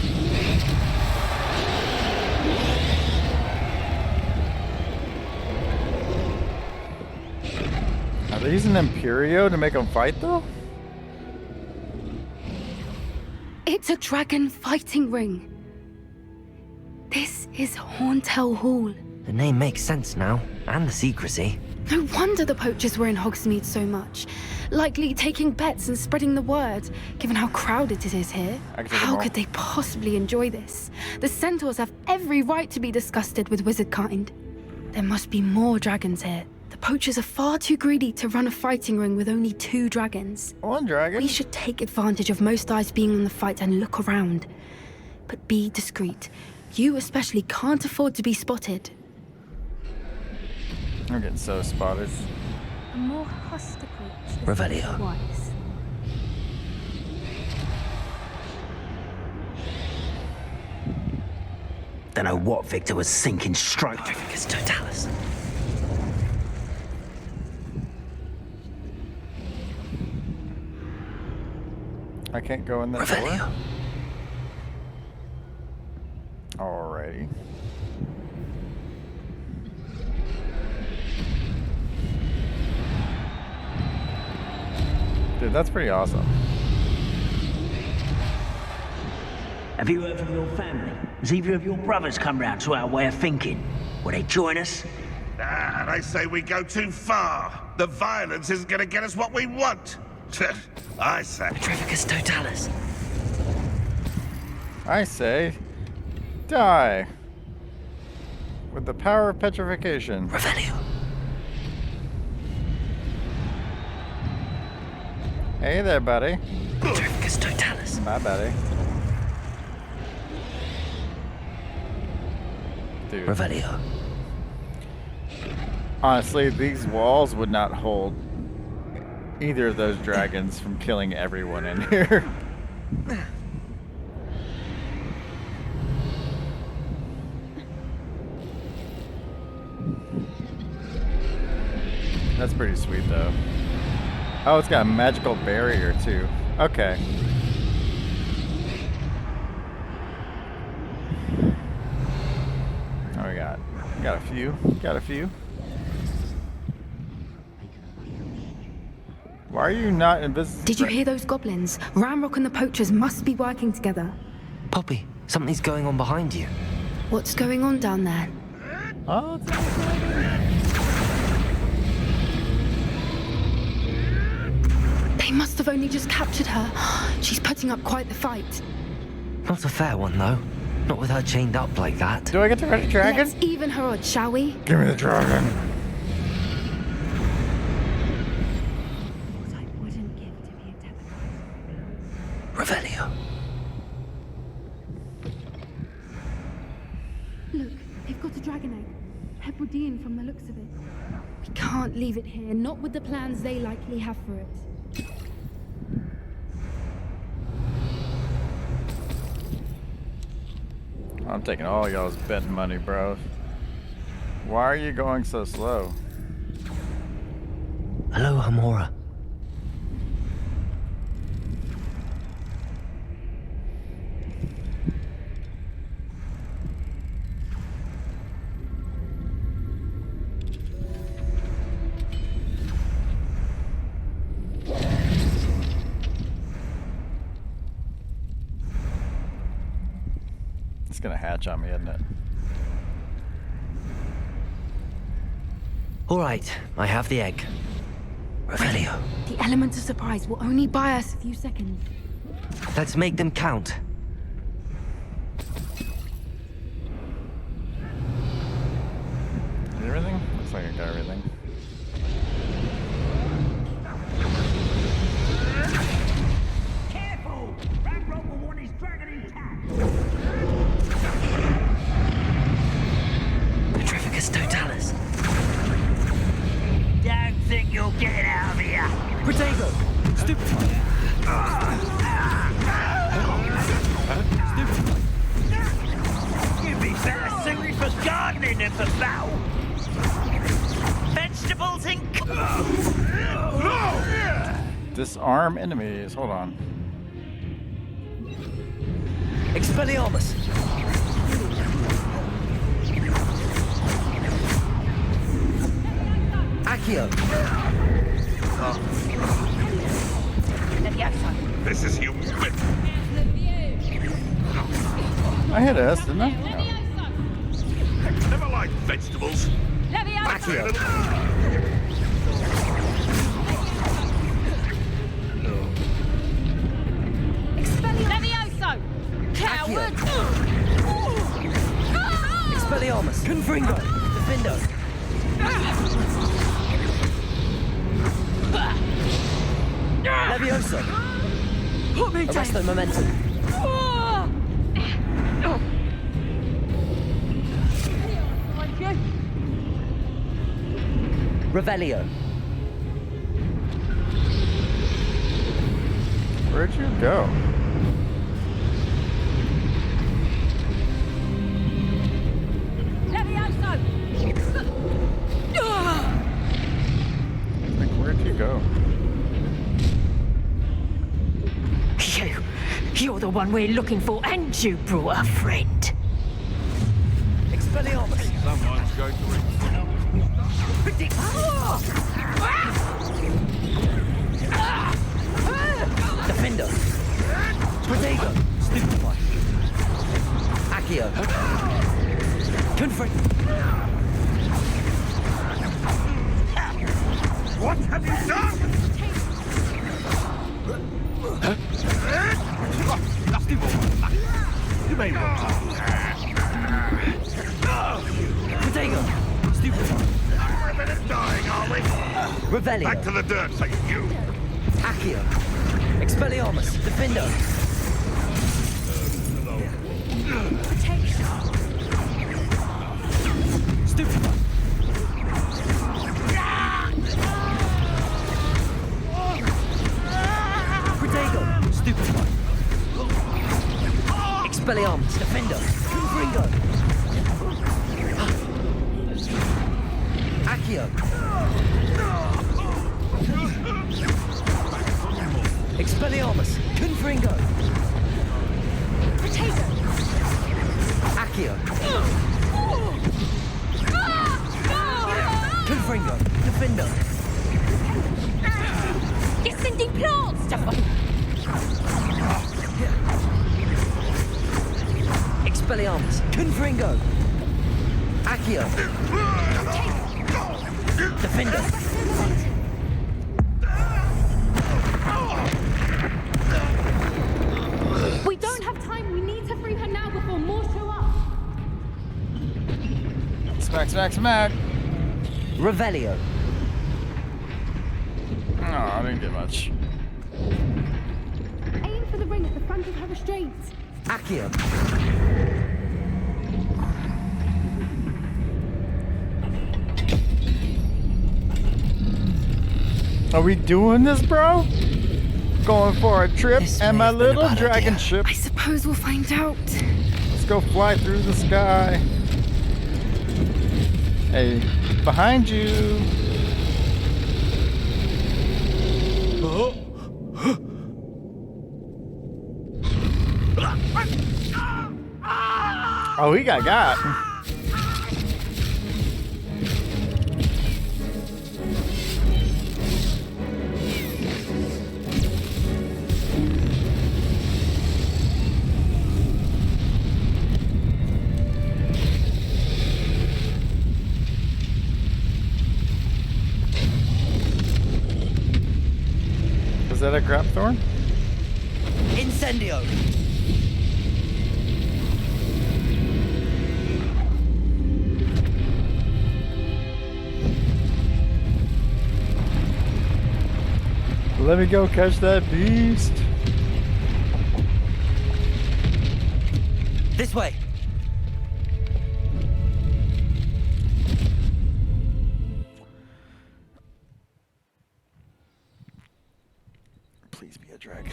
Are they using Imperio to make them fight though? It's a dragon fighting ring. This is Hauntel Hall. The name makes sense now, and the secrecy. No wonder the poachers were in Hogsmeade so much. Likely taking bets and spreading the word, given how crowded it is here. How could they possibly enjoy this? The centaurs have every right to be disgusted with wizard kind. There must be more dragons here. The poachers are far too greedy to run a fighting ring with only 2 dragons. One dragon? We should take advantage of most eyes being on the fight and look around. But be discreet. You especially can't afford to be spotted. I'm getting so spotted. A more hostile approach is Revelio. wise. Don't know what Victor was thinking, stroke. Petrificus totalis. I can't go in that door. Revelio. Alrighty. Dude, that's pretty awesome. Have you heard from your family? Has either of your brothers come round to our way of thinking? Will they join us? Ah, they say we go too far. The violence isn't going to get us what we want. I say. Petrificus totalis. I say, die. With the power of petrification. Revelio. Hey there, buddy. Petrificus totalis. Bye, buddy. Dude. Revelio. Honestly, these walls would not hold either of those dragons from killing everyone in here. That's pretty sweet, though. Oh, it's got a magical barrier, too. Okay. Oh, we got a few. Got a few. Why are you not invisible? Did you hear those goblins? Ramrock and the poachers must be working together. Poppy, something's going on behind you. What's going on down there? Oh, They must have only just captured her. She's putting up quite the fight. Not a fair one, though. Not with her chained up like that. do I get to ride a dragon? Let's even her odds, shall we? Give me the dragon. What I wouldn't give to be a Death. Revelio. Look, they've got a dragon egg. Hebridean from the looks of it. We can't leave it here, not with the plans they likely have for it. I'm taking all y'all's betting money, bro. Why are you going so slow? Hello, Hamora. It's gonna hatch on me, isn't it? All right, I have the egg. Revelio. The element of surprise will only buy us a few seconds. Let's make them count. Everything? Looks like I got everything. Careful! Ravenclaw will want his dragon intact. Petrificus totalis. Don't think you'll get it out of here. Protego! Stupefy! You'd be better suited for gardening than for battle. Vegetables in... Disarm enemies. Hold on. Expelliarmus! Accio! This is you. I hit S, didn't I? No. Never liked vegetables. Accio! Levioso! Coward! Expelliarmus! Confringo! Defendo! Levioso! Put me down! Arresto momentum! Revelio. Where'd you go? Like, where'd you go? You're the one we're looking for, and you brought a friend. Expelliarmus. Someone's going to... Defender. Protego. Stupefy. Accio. Confront. What have you done? You may want to. Protego. Stupefy. We're a minute dying, are we? Revelio. Back to the dirt, say you. Accio. Expelliarmus. Defender. Stupefy. Protego. Stupefy. Expelliarmus. Defender. Confringo. Accio. Expelliarmus. Confringo. Accio. Confringo. Defender. You're sending plants to Expelliarmus. Confringo. Accio. Defender. We don't have time. We need to free her now before more show up. Smack, smack, smack. Revelio. Oh, I didn't get much. Aim for the ring at the front of her restraints. Accio. Are we doing this, bro? Going for a trip This and may my have been a little bad dragon idea. ship. I suppose we'll find out. Let's go fly through the sky. Hey, behind you. Oh, he got. Is that a grapthorn? Incendio. Let me go catch that beast. This way. Please be a dragon.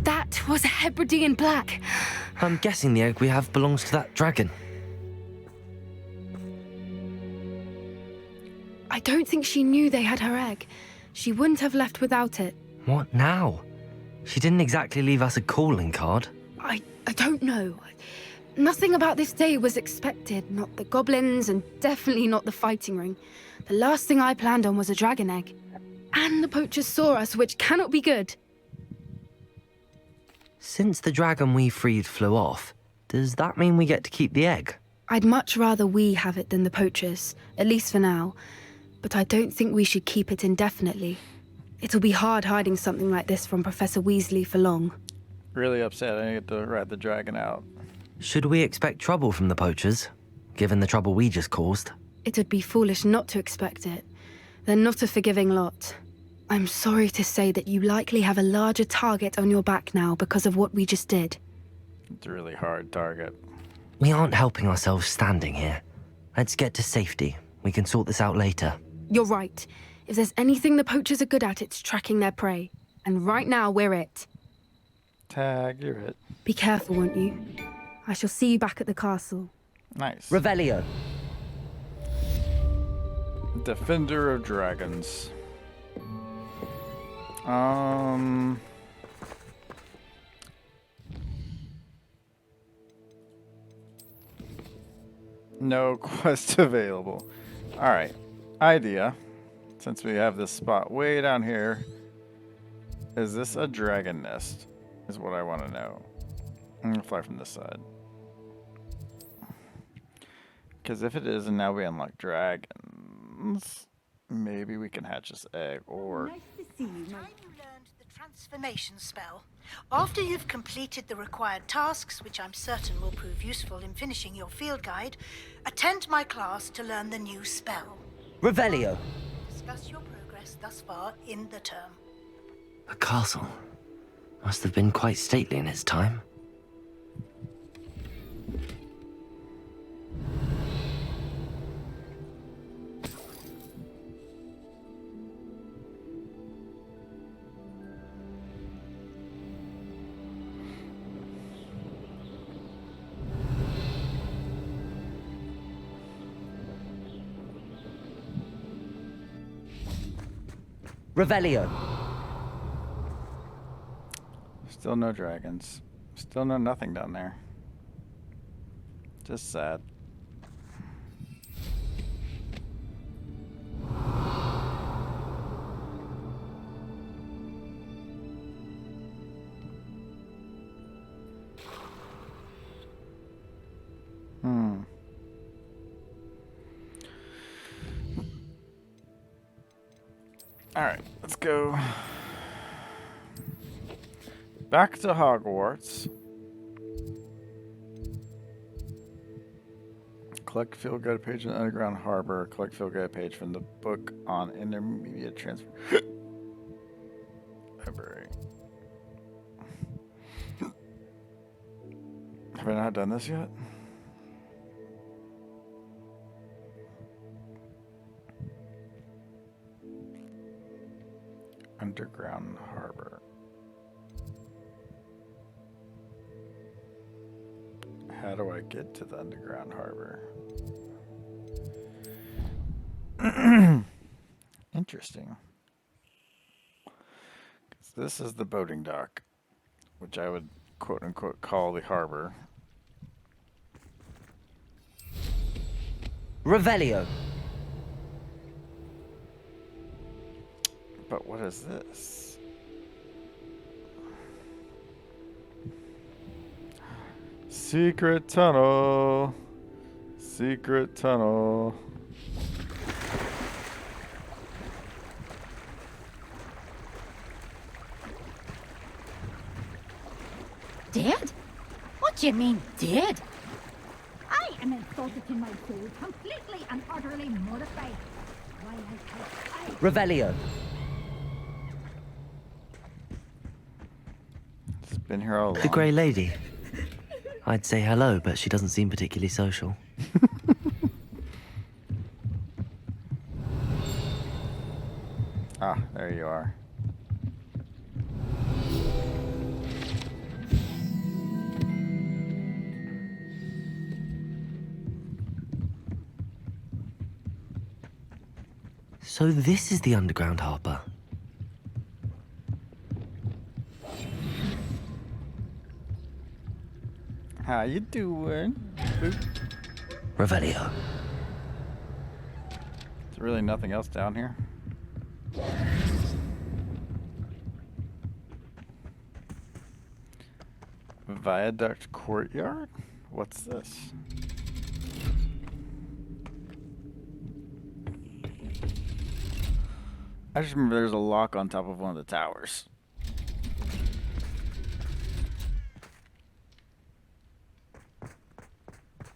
That was a Hebridean black. I'm guessing the egg we have belongs to that dragon. I don't think she knew they had her egg. She wouldn't have left without it. What now? She didn't exactly leave us a calling card. I don't know. Nothing about this day was expected. Not the goblins, and definitely not the fighting ring. The last thing I planned on was a dragon egg. And the poachers saw us, which cannot be good. Since the dragon we freed flew off, does that mean we get to keep the egg? I'd much rather we have it than the poachers, at least for now. But I don't think we should keep it indefinitely. It'll be hard hiding something like this from Professor Weasley for long. Really upset I didn't get to ride the dragon out. Should we expect trouble from the poachers, given the trouble we just caused? It would be foolish not to expect it. They're not a forgiving lot. I'm sorry to say that you likely have a larger target on your back now because of what we just did. It's a really hard target. We aren't helping ourselves standing here. Let's get to safety. We can sort this out later. You're right. If there's anything the poachers are good at, it's tracking their prey. And right now, we're it. Tag, you're it. Be careful, won't you? I shall see you back at the castle. Nice. Revelio. Defender of Dragons. No quest available. Alright. Idea. Since we have this spot way down here. Is this a dragon nest? Is what I want to know. I'm going to fly from this side. Because if it is, and now we unlock dragons, maybe we can hatch this egg, or... Nice to see you, Time you learned the transformation spell. After you've completed the required tasks, which I'm certain will prove useful in finishing your field guide, attend my class to learn the new spell. Revelio. Discuss your progress thus far in the term. A castle. Must have been quite stately in its time. Revelio. Still no dragons. Still no nothing down there. Just sad. Alright, let's go back to Hogwarts. Collect field guide page in the Underground Harbor. Collect field guide page from the book on intermediate transfer. Library. Have I not done this yet? Underground Harbor. How do I get to the Underground Harbor? Interesting. 'Cause this is the boating dock, which I would quote unquote call the harbor. Revelio. But what is this? Secret tunnel. Secret tunnel. Dead? What do you mean, dead? I am insulted in my soul, completely and utterly mortified. Why I Revelio. It's been here all along. The Grey Lady. I'd say hello, but she doesn't seem particularly social. Ah, there you are. So this is the Underground Harbor. How you doing? Boop. Revelio. There's really nothing else down here. Viaduct Courtyard? What's this? I just remember there's a lock on top of one of the towers.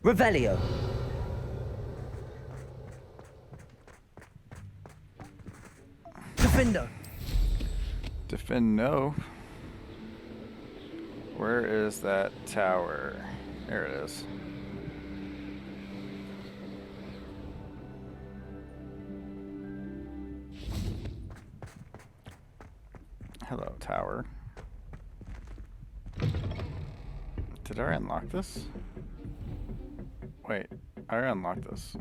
Revelio. Defender. Defend no. Where is that tower? There it is. tower. Did I unlock this? Wait, I unlocked this.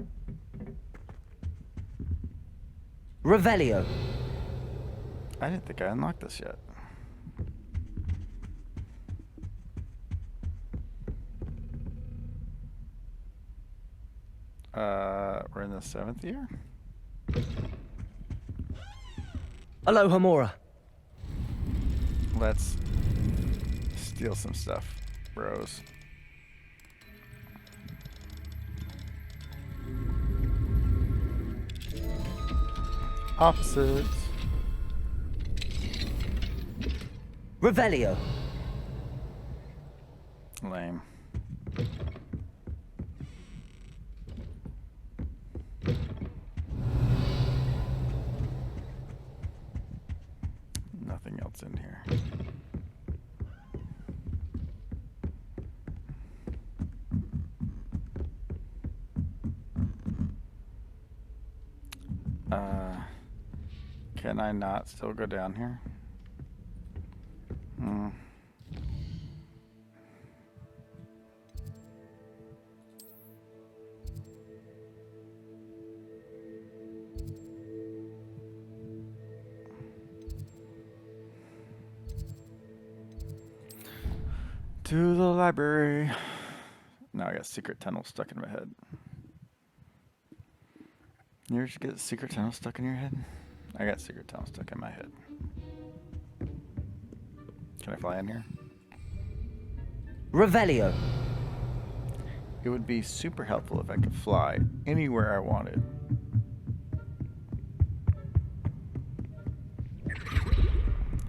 Revelio. I didn't think I unlocked this yet. We're in the 7th year? Aloha Mora. Let's steal some stuff, bros. Opposites. Revelio. Lame. Nothing else in here. Can I not still go down here? To the library. Now I got secret tunnel stuck in my head. You ever get a secret tunnel stuck in your head? I got secret tunnel stuck in my head. Can I fly in here? Revelio. It would be super helpful if I could fly anywhere I wanted.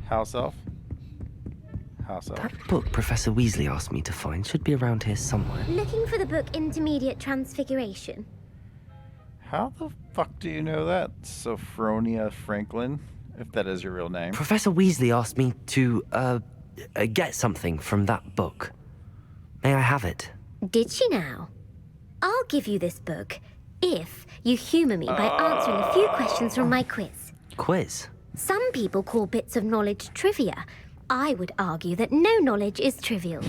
House elf? House elf. That book Professor Weasley asked me to find should be around here somewhere. Looking for the book Intermediate Transfiguration. How the fuck do you know that, Sophronia Franklin? If that is your real name. Professor Weasley asked me to, get something from that book. May I have it? Did she now? I'll give you this book if you humor me by answering a few questions from my quiz. Quiz? Some people call bits of knowledge trivia. I would argue that no knowledge is trivial.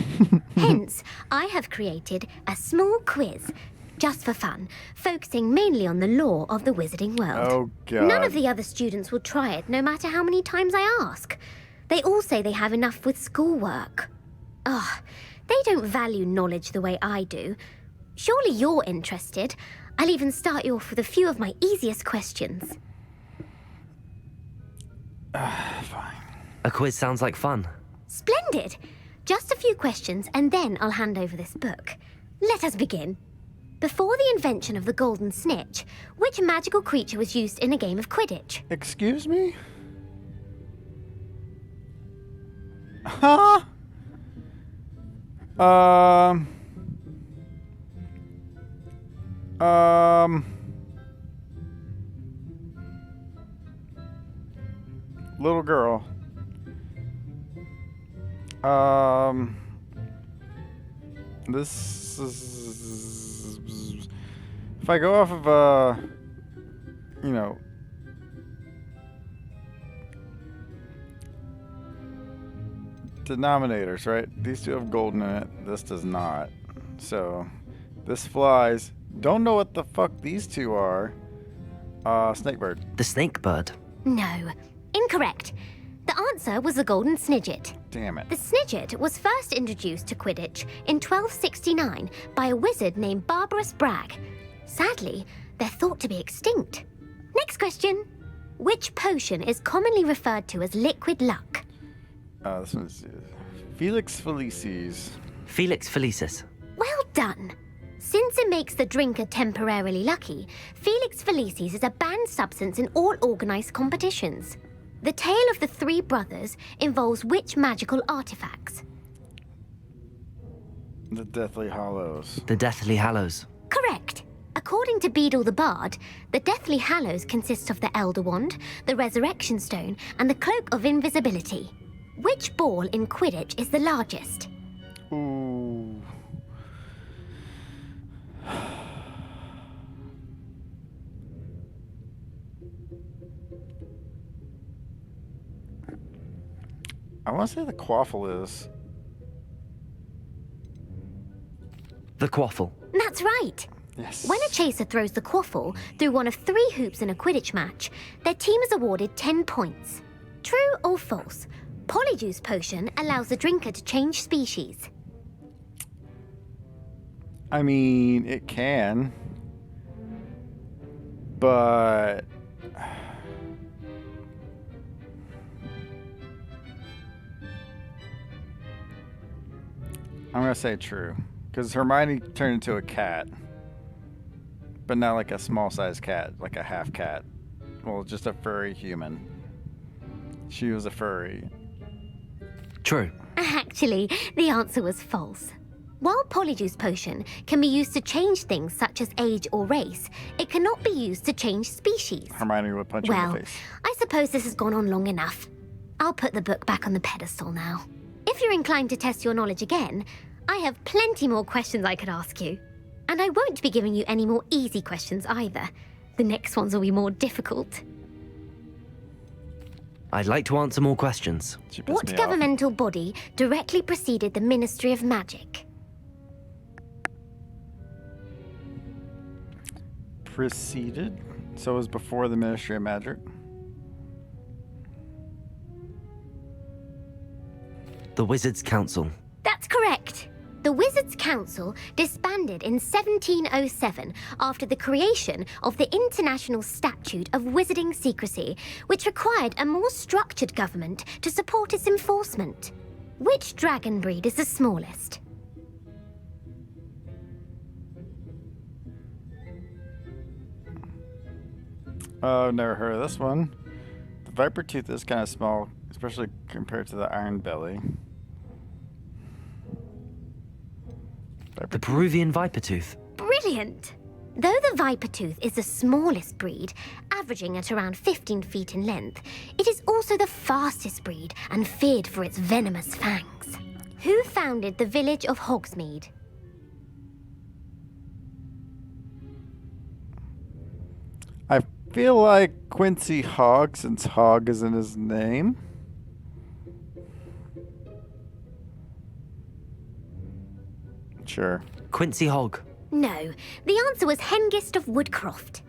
Hence, I have created a small quiz, just for fun, focusing mainly on the lore of the wizarding world. Oh, God. None of the other students will try it, no matter how many times I ask. They all say they have enough with schoolwork. Ugh, they don't value knowledge the way I do. Surely you're interested. I'll even start you off with a few of my easiest questions. Fine. A quiz sounds like fun. Splendid! Just a few questions, and then I'll hand over this book. Let us begin. Before the invention of the golden snitch, which magical creature was used in a game of Quidditch? Excuse me? Huh? Little girl. This is... If I go off of, you know... denominators, right? These two have golden in it. This does not. So, this flies. Don't know what the fuck these two are. Snakebird. The snakebird? No. Incorrect. The answer was the golden snidget. Damn it. The snidget was first introduced to Quidditch in 1269 by a wizard named Barbarous Bragg. Sadly, they're thought to be extinct. Next question. Which potion is commonly referred to as liquid luck? This one's Felix Felicis. Felix Felicis. Well done. Since it makes the drinker temporarily lucky, Felix Felicis is a banned substance in all organized competitions. The tale of the three brothers involves which magical artifacts? The Deathly Hallows. The Deathly Hallows. Correct. According to Beedle the Bard, the Deathly Hallows consist of the Elder Wand, the Resurrection Stone, and the Cloak of Invisibility. Which ball in Quidditch is the largest? Ooh. I want to say the quaffle is. The quaffle. That's right. Yes. When a chaser throws the quaffle through one of 3 hoops in a Quidditch match, their team is awarded 10 points. True or false? Polyjuice potion allows the drinker to change species. I mean, it can. But I'm gonna say true. Because Hermione turned into a cat. But not like a small-sized cat, like a half cat. Well, just a furry human. She was a furry. True. Actually, the answer was false. While Polyjuice potion can be used to change things such as age or race, it cannot be used to change species. Hermione would punch her in the face. I suppose this has gone on long enough. I'll put the book back on the pedestal now. If you're inclined to test your knowledge again, I have plenty more questions I could ask you. And I won't be giving you any more easy questions either. The next ones will be more difficult. I'd like to answer more questions. What governmental body directly preceded the Ministry of Magic? Preceded? So it was before the Ministry of Magic? The Wizards' Council. That's correct. The Wizards' Council disbanded in 1707 after the creation of the International Statute of Wizarding Secrecy, which required a more structured government to support its enforcement. Which dragon breed is the smallest? Oh, never heard of this one. The Viper Tooth is kind of small, especially compared to the Iron Belly. The Peruvian Viper Tooth. Brilliant! Though the Viper Tooth is the smallest breed, averaging at around 15 feet in length, it is also the fastest breed and feared for its venomous fangs. Who founded the village of Hogsmeade? I feel like Quincy Hogg, since Hogg is in his name. Sure. Quincy Hogg. No, the answer was Hengist of Woodcroft.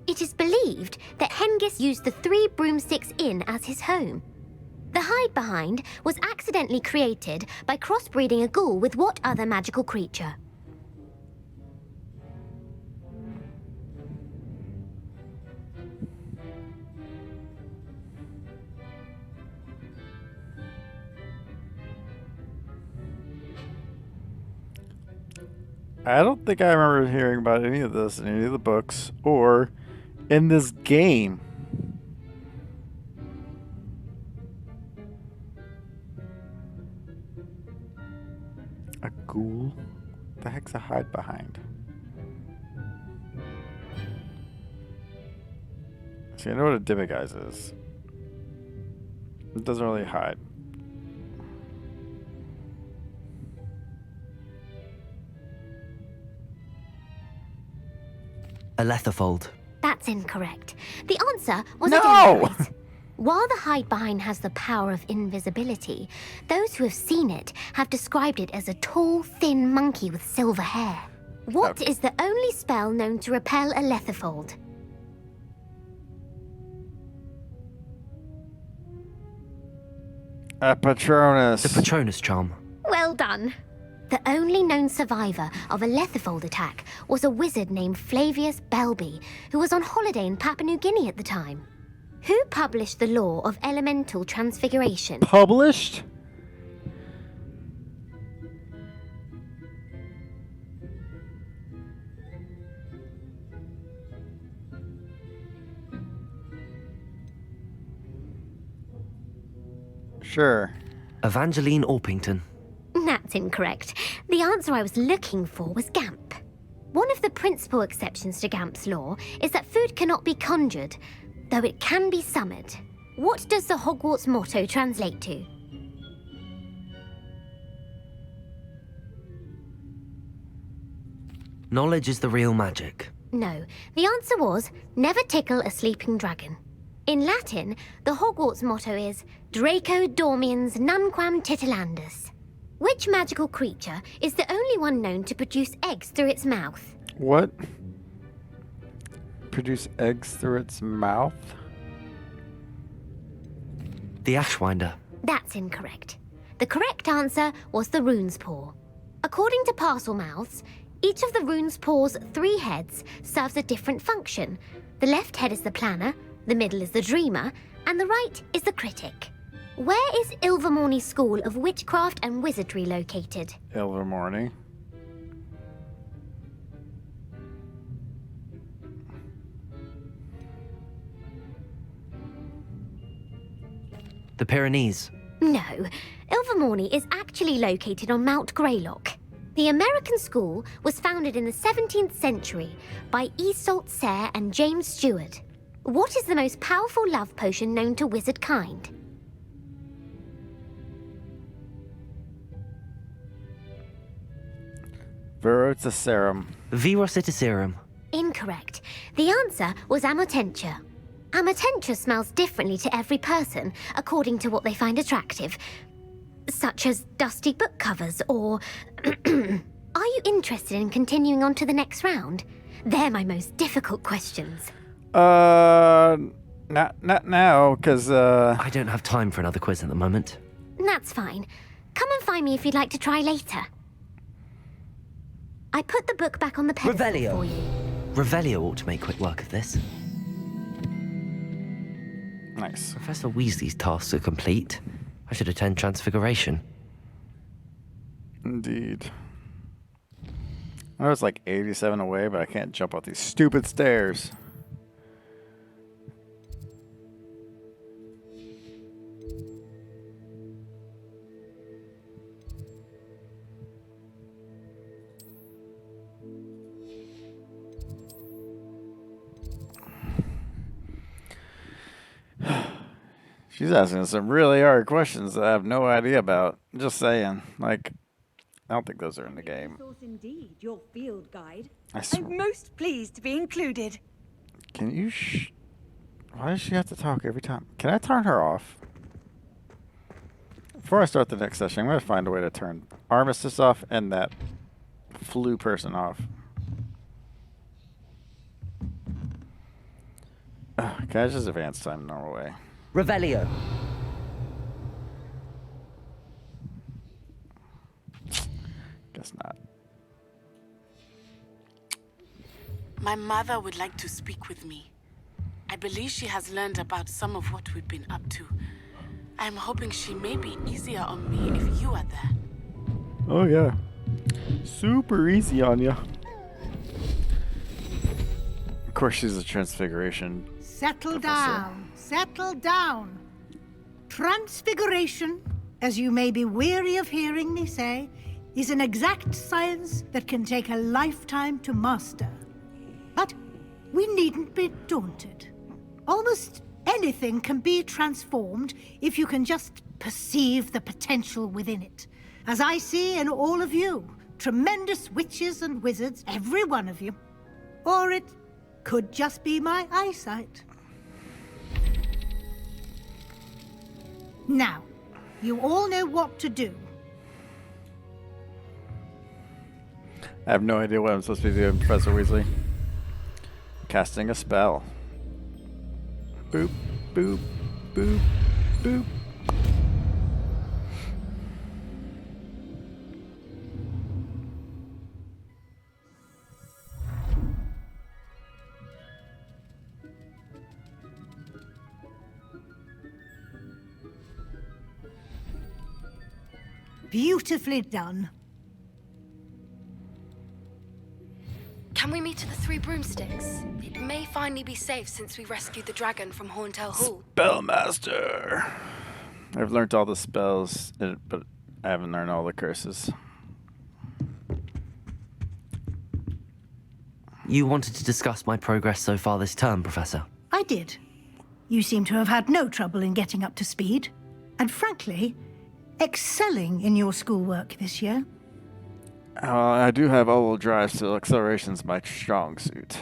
It is believed that Hengist used the 3 Broomsticks Inn as his home. The hide-behind was accidentally created by crossbreeding a ghoul with what other magical creature? I don't think I remember hearing about any of this in any of the books or in this game. A ghoul? What the heck's a hide behind? See, I know what a Dimiguise is. It doesn't really hide. A Letherfold. That's incorrect. The answer was No! a Dimiguise. While the hide-behind has the power of invisibility, those who have seen it have described it as a tall, thin monkey with silver hair. What is the only spell known to repel a Letherfold? A Patronus. The Patronus charm. Well done. The only known survivor of a Letherfold attack was a wizard named Flavius Belby, who was on holiday in Papua New Guinea at the time. Who published the law of elemental transfiguration? Published? Sure. Evangeline Orpington. That's incorrect. The answer I was looking for was Gamp. One of the principal exceptions to Gamp's law is that food cannot be conjured, though it can be summoned. What does the Hogwarts motto translate to? Knowledge is the real magic. No, the answer was never tickle a sleeping dragon. In Latin, the Hogwarts motto is Draco Dormiens Nunquam Titilandus. Which magical creature is the only one known to produce eggs through its mouth? What? Produce eggs through its mouth? The Ashwinder. That's incorrect. The correct answer was the rune's paw. According to Parselmouths, each of the rune's paw's 3 heads serves a different function. The left head is the planner, the middle is the dreamer, and the right is the critic. Where is Ilvermorny School of Witchcraft and Wizardry located? Ilvermorny. The Pyrenees. No, Ilvermorny is actually located on Mount Greylock. The American school was founded in the 17th century by Iseult Sayre and James Stewart. What is the most powerful love potion known to wizard kind? Veritaserum. Virositiserum. Incorrect. The answer was Amotentia. Amotentia smells differently to every person, according to what they find attractive, such as dusty book covers or... Are you interested in continuing on to the next round? They're my most difficult questions. Not now, because, I don't have time for another quiz at the moment. That's fine. Come and find me if you'd like to try later. I put the book back on the pedestal Revelio. for you. Revelio ought to make quick work of this. Nice. Professor Weasley's tasks are complete. I should attend Transfiguration. Indeed. I was like 87 away, but I can't jump up these stupid stairs. She's asking some really hard questions that I have no idea about. Just saying. Like, I don't think those are in the game. Indeed, your field guide. I'm most pleased to be included. Can you Why does she have to talk every time? Can I turn her off? Before I start the next session, I'm going to find a way to turn Armistice off and that flu person off. Can I just advance time the normal way? Revelio. Guess not. My mother would like to speak with me. I believe she has learned about some of what we've been up to. I'm hoping she may be easier on me if you are there. Oh yeah. Super easy on ya. Of course she's a Transfiguration. Settle Professor. down. Settle down. Transfiguration, as you may be weary of hearing me say, is an exact science that can take a lifetime to master. But we needn't be daunted. Almost anything can be transformed if you can just perceive the potential within it. As I see in all of you, tremendous witches and wizards, every one of you. Or it could just be my eyesight. Now, you all know what to do. I have no idea what I'm supposed to be doing, Professor Weasley. Casting a spell. Boop, boop, boop, boop. Beautifully done. Can we meet at the Three Broomsticks? It may finally be safe since we rescued the dragon from Horntail Hall. Spellmaster. I've learned all the spells, but I haven't learned all the curses. You wanted to discuss my progress so far this term, Professor. I did. You seem to have had no trouble in getting up to speed. And frankly, excelling in your schoolwork this year. I do have all-wheel drive, so acceleration's my strong suit.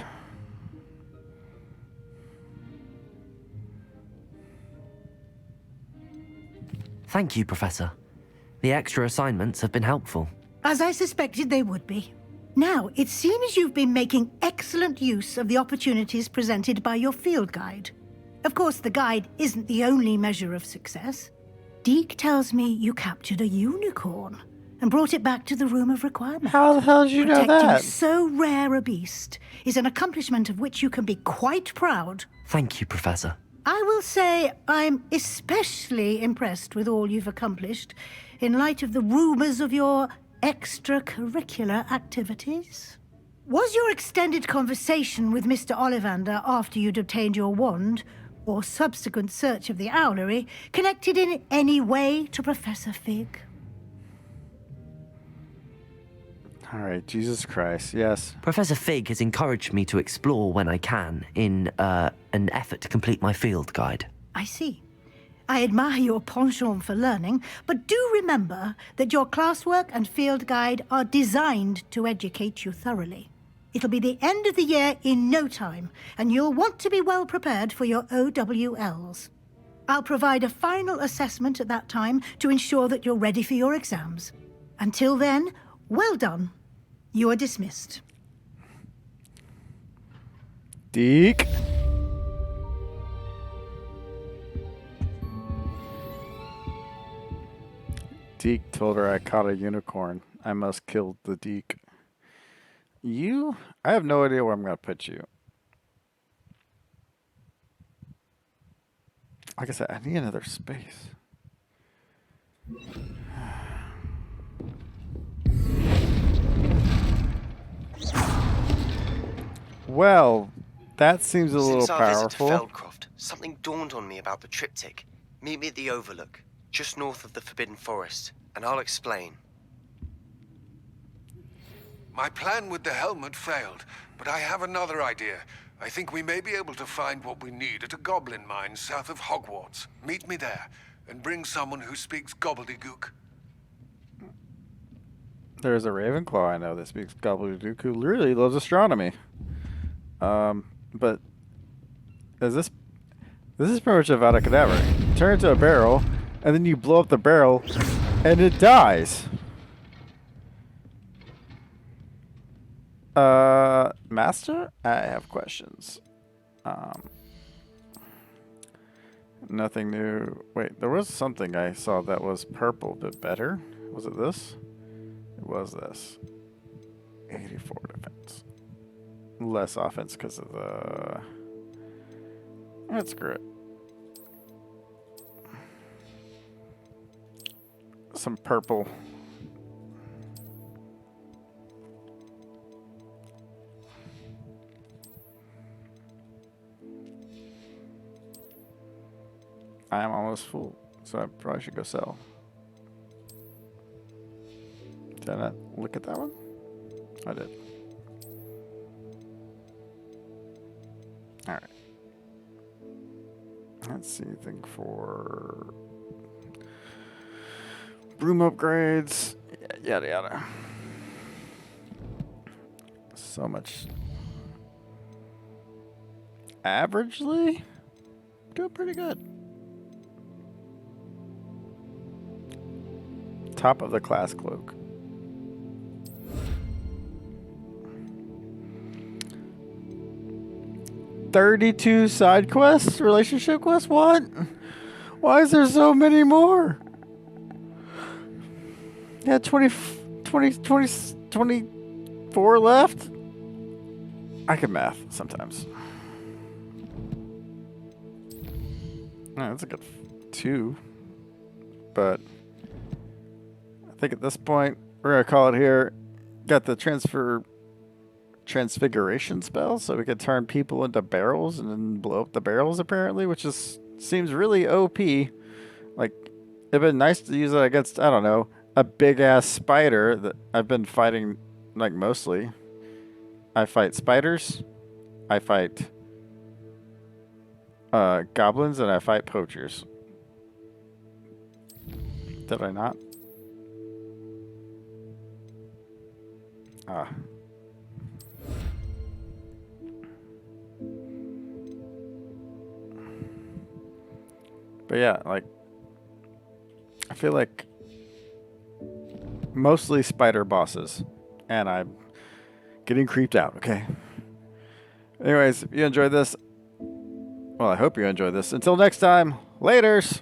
Thank you, Professor. The extra assignments have been helpful. As I suspected they would be. Now, it seems you've been making excellent use of the opportunities presented by your field guide. Of course, the guide isn't the only measure of success. Deke tells me you captured a unicorn and brought it back to the Room of Requirement. How the hell did you know Protecting that? so rare a beast is an accomplishment of which you can be quite proud. Thank you, Professor. I will say I'm especially impressed with all you've accomplished in light of the rumors of your extracurricular activities. Was your extended conversation with Mr. Ollivander after you'd obtained your wand, or subsequent search of the owlery, connected in any way to Professor Fig? All right, Jesus Christ, yes. Professor Fig has encouraged me to explore when I can in an effort to complete my field guide. I see. I admire your penchant for learning, but do remember that your classwork and field guide are designed to educate you thoroughly. It'll be the end of the year in no time, and you'll want to be well prepared for your OWLs. I'll provide a final assessment at that time to ensure that you're ready for your exams. Until then, well done. You are dismissed. Deke. Deke told her I caught a unicorn. I must kill the Deke. You? I have no idea where I'm going to put you. Like I said, I need another space. Well, that seems a little Since our visit to powerful. Feldcroft, something dawned on me about the triptych. Meet me at the Overlook, just north of the Forbidden Forest, and I'll explain. My plan with the helmet failed, but I have another idea. I think we may be able to find what we need at a goblin mine south of Hogwarts. Meet me there, and bring someone who speaks gobbledygook. There's a Ravenclaw I know that speaks gobbledygook who really loves astronomy. But is this is pretty much a Vada Kedavra. You turn into a barrel, and then you blow up the barrel, and it dies. Master, I have questions. Nothing new. Wait, there was something I saw that was purple, but better. Was it this? It was this. 84 defense. Less offense because of the... Let's screw it. Some purple. I am almost full, so I probably should go sell. Did I not look at that one? I did. Alright. Let's see, anything for broom upgrades, yada yada. So much. Averagely, doing pretty good. Top of the class cloak. $32 side quests, relationship quests. What? Why is there so many more? Yeah, 24 left. I can math sometimes. Oh, that's a good 2, but I think at this point we're gonna call it here. Got the transfiguration spell, so we could turn people into barrels and then blow up the barrels apparently, which seems really OP. Like, it'd been nice to use it against, I don't know, a big ass spider that I've been fighting. Like, mostly I fight spiders, I fight goblins, and I fight poachers. Did I not? Ah. But yeah, like, feel like mostly spider bosses, and I'm getting creeped out, okay? Anyways, if you enjoyed this, well, I hope you enjoyed this. Until next time, laters!